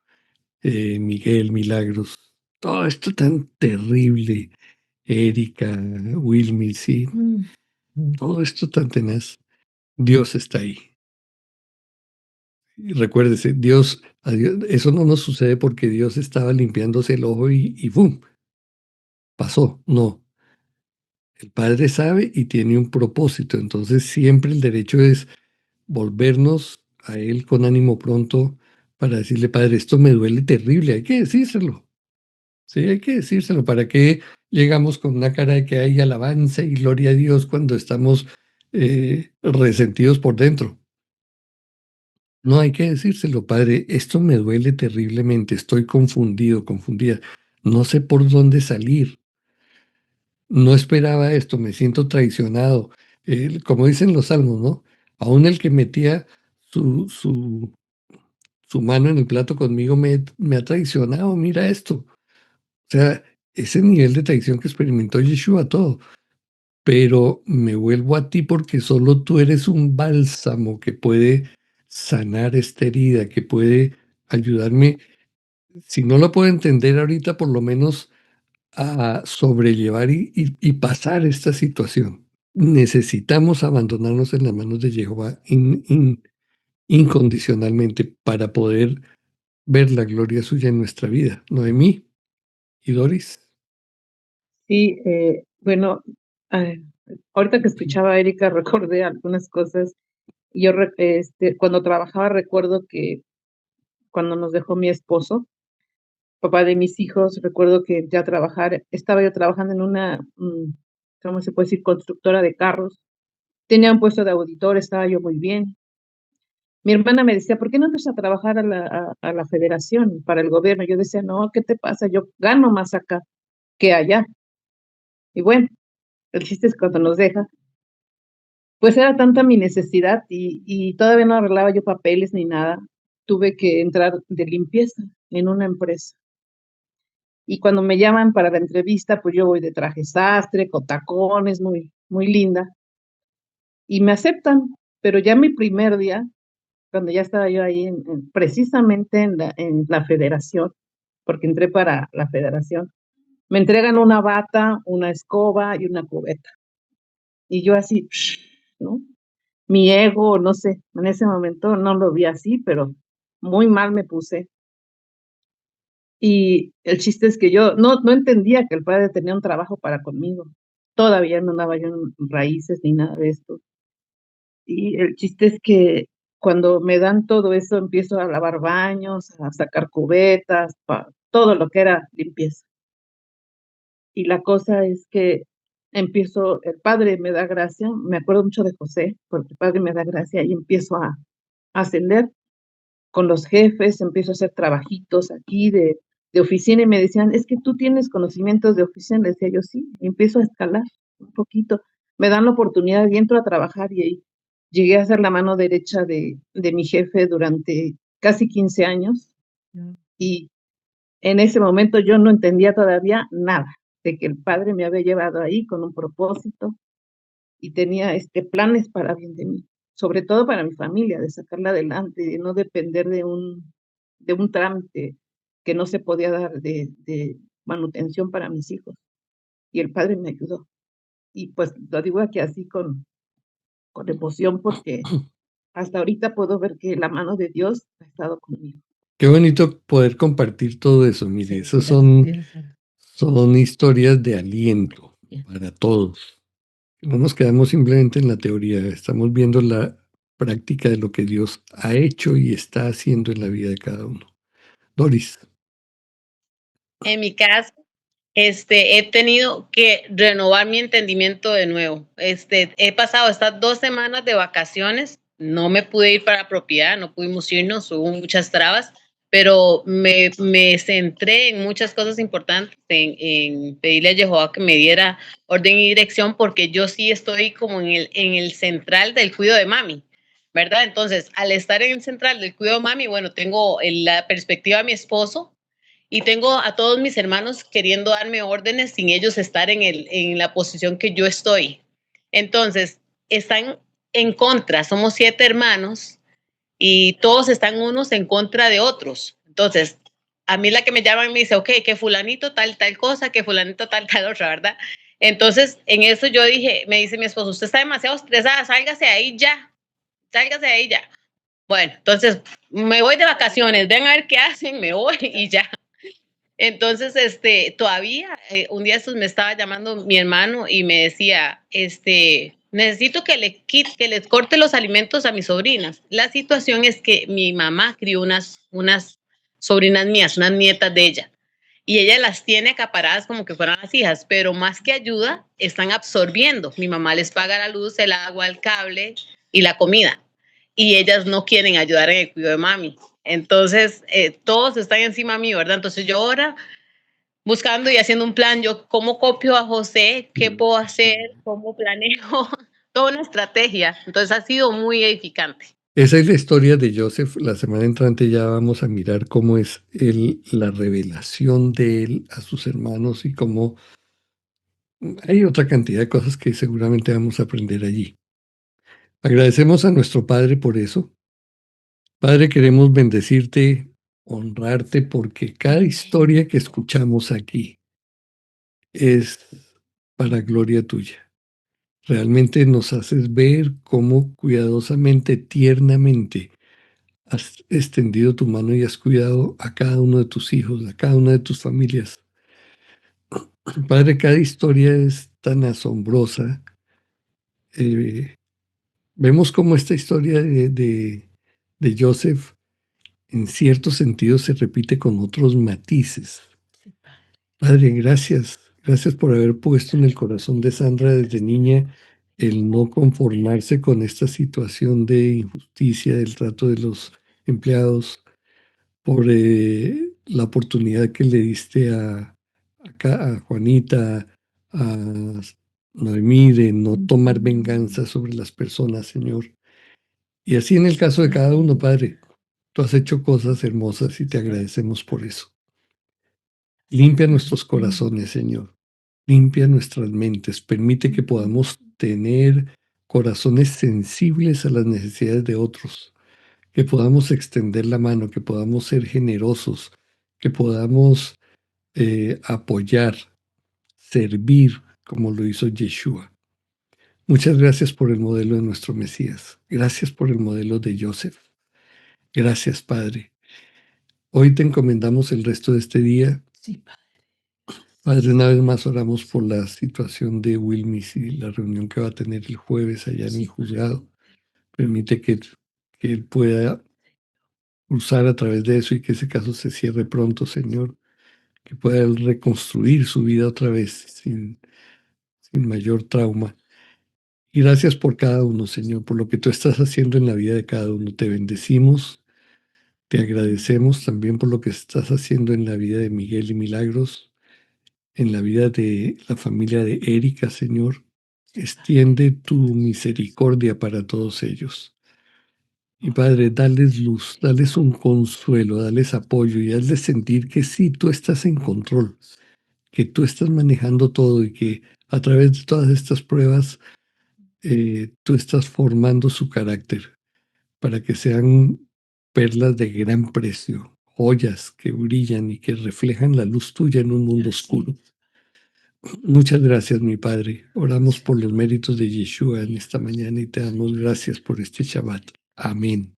Miguel, Milagros, todo esto tan terrible, Erika, Wilmy, sí, todo esto tan tenaz, Dios está ahí. Y recuérdese, Dios, eso no nos sucede porque Dios estaba limpiándose el ojo y ¡bum! Pasó. No. El Padre sabe y tiene un propósito. Entonces siempre el derecho es volvernos a Él con ánimo pronto para decirle, Padre, esto me duele terrible. Hay que decírselo. Sí, hay que decírselo. ¿Para qué llegamos con una cara de que hay alabanza y gloria a Dios cuando estamos resentidos por dentro? No, hay que decírselo, Padre, esto me duele terriblemente, estoy confundido, confundida, no sé por dónde salir, no esperaba esto, me siento traicionado. Como dicen los salmos, ¿no? Aún el que metía su mano en el plato conmigo me ha traicionado, mira esto. O sea, ese nivel de traición que experimentó Yeshua, todo. Pero me vuelvo a ti porque solo tú eres un bálsamo que puede sanar esta herida, que puede ayudarme, si no lo puedo entender ahorita, por lo menos a sobrellevar y pasar esta situación. Necesitamos abandonarnos en las manos de Jehová incondicionalmente para poder ver la gloria suya en nuestra vida. Noemí y Doris. Sí, bueno, ahorita que escuchaba a Erika recordé algunas cosas. Yo cuando trabajaba recuerdo que cuando nos dejó mi esposo, papá de mis hijos, recuerdo que estaba yo trabajando en una, ¿cómo se puede decir? Constructora de carros. Tenía un puesto de auditor, estaba yo muy bien. Mi hermana me decía, ¿por qué no entras a trabajar a la federación, para el gobierno? Yo decía, no, ¿qué te pasa? Yo gano más acá que allá. Y bueno, el chiste es cuando nos deja, pues era tanta mi necesidad y todavía no arreglaba yo papeles ni nada. Tuve que entrar de limpieza en una empresa. Y cuando me llaman para la entrevista, pues yo voy de traje sastre, con tacones, muy, muy linda. Y me aceptan, pero ya mi primer día, cuando ya estaba yo ahí precisamente en la federación, porque entré para la federación, me entregan una bata, una escoba y una cubeta. Y yo así, ¿no? mi ego, no sé, en ese momento no lo vi así, pero muy mal me puse. Y el chiste es que yo no entendía que el padre tenía un trabajo para conmigo. Todavía no andaba yo en raíces ni nada de esto. Y el chiste es que cuando me dan todo eso, empiezo a lavar baños, a sacar cubetas, todo lo que era limpieza. Y la cosa es que el padre me da gracia, me acuerdo mucho de José, porque el padre me da gracia y empiezo a ascender con los jefes, empiezo a hacer trabajitos aquí de oficina y me decían, es que tú tienes conocimientos de oficina, le decía yo sí, y empiezo a escalar un poquito, me dan la oportunidad y entro a trabajar y ahí llegué a ser la mano derecha de mi jefe durante casi 15 años y en ese momento yo no entendía todavía nada de que el padre me había llevado ahí con un propósito y tenía planes para bien de mí, sobre todo para mi familia, de sacarla adelante, de no depender de un trámite que no se podía dar de manutención para mis hijos. Y el padre me ayudó. Y pues lo digo aquí así con emoción porque hasta ahorita puedo ver que la mano de Dios ha estado conmigo. Qué bonito poder compartir todo eso. Mire, Sí, esos gracias. son historias de aliento para todos. No nos quedamos simplemente en la teoría, estamos viendo la práctica de lo que Dios ha hecho y está haciendo en la vida de cada uno. Doris. En mi caso, he tenido que renovar mi entendimiento de nuevo. He pasado estas 2 semanas de vacaciones, no me pude ir para la propiedad, no pudimos irnos, hubo muchas trabas, pero me centré en muchas cosas importantes, en pedirle a Jehová que me diera orden y dirección, porque yo sí estoy como en el central del cuidado de mami, ¿verdad? Entonces, al estar en el central del cuidado de mami, bueno, tengo la perspectiva de mi esposo, y tengo a todos mis hermanos queriendo darme órdenes sin ellos estar en la posición que yo estoy. Entonces, están en contra, somos 7 hermanos y todos están unos en contra de otros. Entonces, a mí la que me llaman me dice, ok, que fulanito tal cosa, que fulanito tal otra, ¿verdad? Entonces, en eso yo dije, me dice mi esposo, usted está demasiado estresada, sálgase de ahí ya, sálgase de ahí ya. Bueno, entonces me voy de vacaciones, ven a ver qué hacen, me voy y ya. Entonces, todavía, un día estos me estaba llamando mi hermano y me decía, necesito que les corte los alimentos a mis sobrinas. La situación es que mi mamá crió unas sobrinas mías, unas nietas de ella, y ella las tiene acaparadas como que fueran las hijas, pero más que ayuda, están absorbiendo. Mi mamá les paga la luz, el agua, el cable y la comida, y ellas no quieren ayudar en el cuidado de mami. Entonces, todos están encima mío, ¿verdad? Entonces yo ahora buscando y haciendo un plan, yo cómo copio a José, qué puedo hacer, cómo planeo, toda una estrategia. Entonces ha sido muy edificante. Esa es la historia de Joseph. La semana entrante ya vamos a mirar cómo es la revelación de él a sus hermanos y cómo hay otra cantidad de cosas que seguramente vamos a aprender allí. Agradecemos a nuestro Padre por eso. Padre, queremos bendecirte, honrarte, porque cada historia que escuchamos aquí es para gloria tuya. Realmente nos haces ver cómo cuidadosamente, tiernamente has extendido tu mano y has cuidado a cada uno de tus hijos, a cada una de tus familias. Padre, cada historia es tan asombrosa. Vemos cómo esta historia de Joseph en cierto sentido se repite con otros matices. Padre, gracias. Gracias por haber puesto en el corazón de Sandra desde niña el no conformarse con esta situación de injusticia del trato de los empleados, por la oportunidad que le diste a Juanita, a Noemí, de no tomar venganza sobre las personas, Señor. Y así en el caso de cada uno, Padre, tú has hecho cosas hermosas y te agradecemos por eso. Limpia nuestros corazones, Señor. Limpia nuestras mentes. Permite que podamos tener corazones sensibles a las necesidades de otros, que podamos extender la mano, que podamos ser generosos, que podamos apoyar, servir como lo hizo Yeshua. Muchas gracias por el modelo de nuestro Mesías. Gracias por el modelo de Joseph. Gracias, Padre. Hoy te encomendamos el resto de este día. Sí, Padre. Padre, una vez más oramos por la situación de Wilmis y la reunión que va a tener el jueves allá en el juzgado. Permite que él pueda cruzar a través de eso y que ese caso se cierre pronto, Señor. Que pueda él reconstruir su vida otra vez sin mayor trauma. Y gracias por cada uno, Señor, por lo que tú estás haciendo en la vida de cada uno. Te bendecimos, te agradecemos también por lo que estás haciendo en la vida de Miguel y Milagros, en la vida de la familia de Erika, Señor. Extiende tu misericordia para todos ellos. Y Padre, dales luz, dales un consuelo, dales apoyo y hazles sentir que sí, tú estás en control, que tú estás manejando todo y que a través de todas estas pruebas tú estás formando su carácter para que sean perlas de gran precio, joyas que brillan y que reflejan la luz tuya en un mundo oscuro. Muchas gracias, mi Padre. Oramos por los méritos de Yeshua en esta mañana y te damos gracias por este Shabbat. Amén.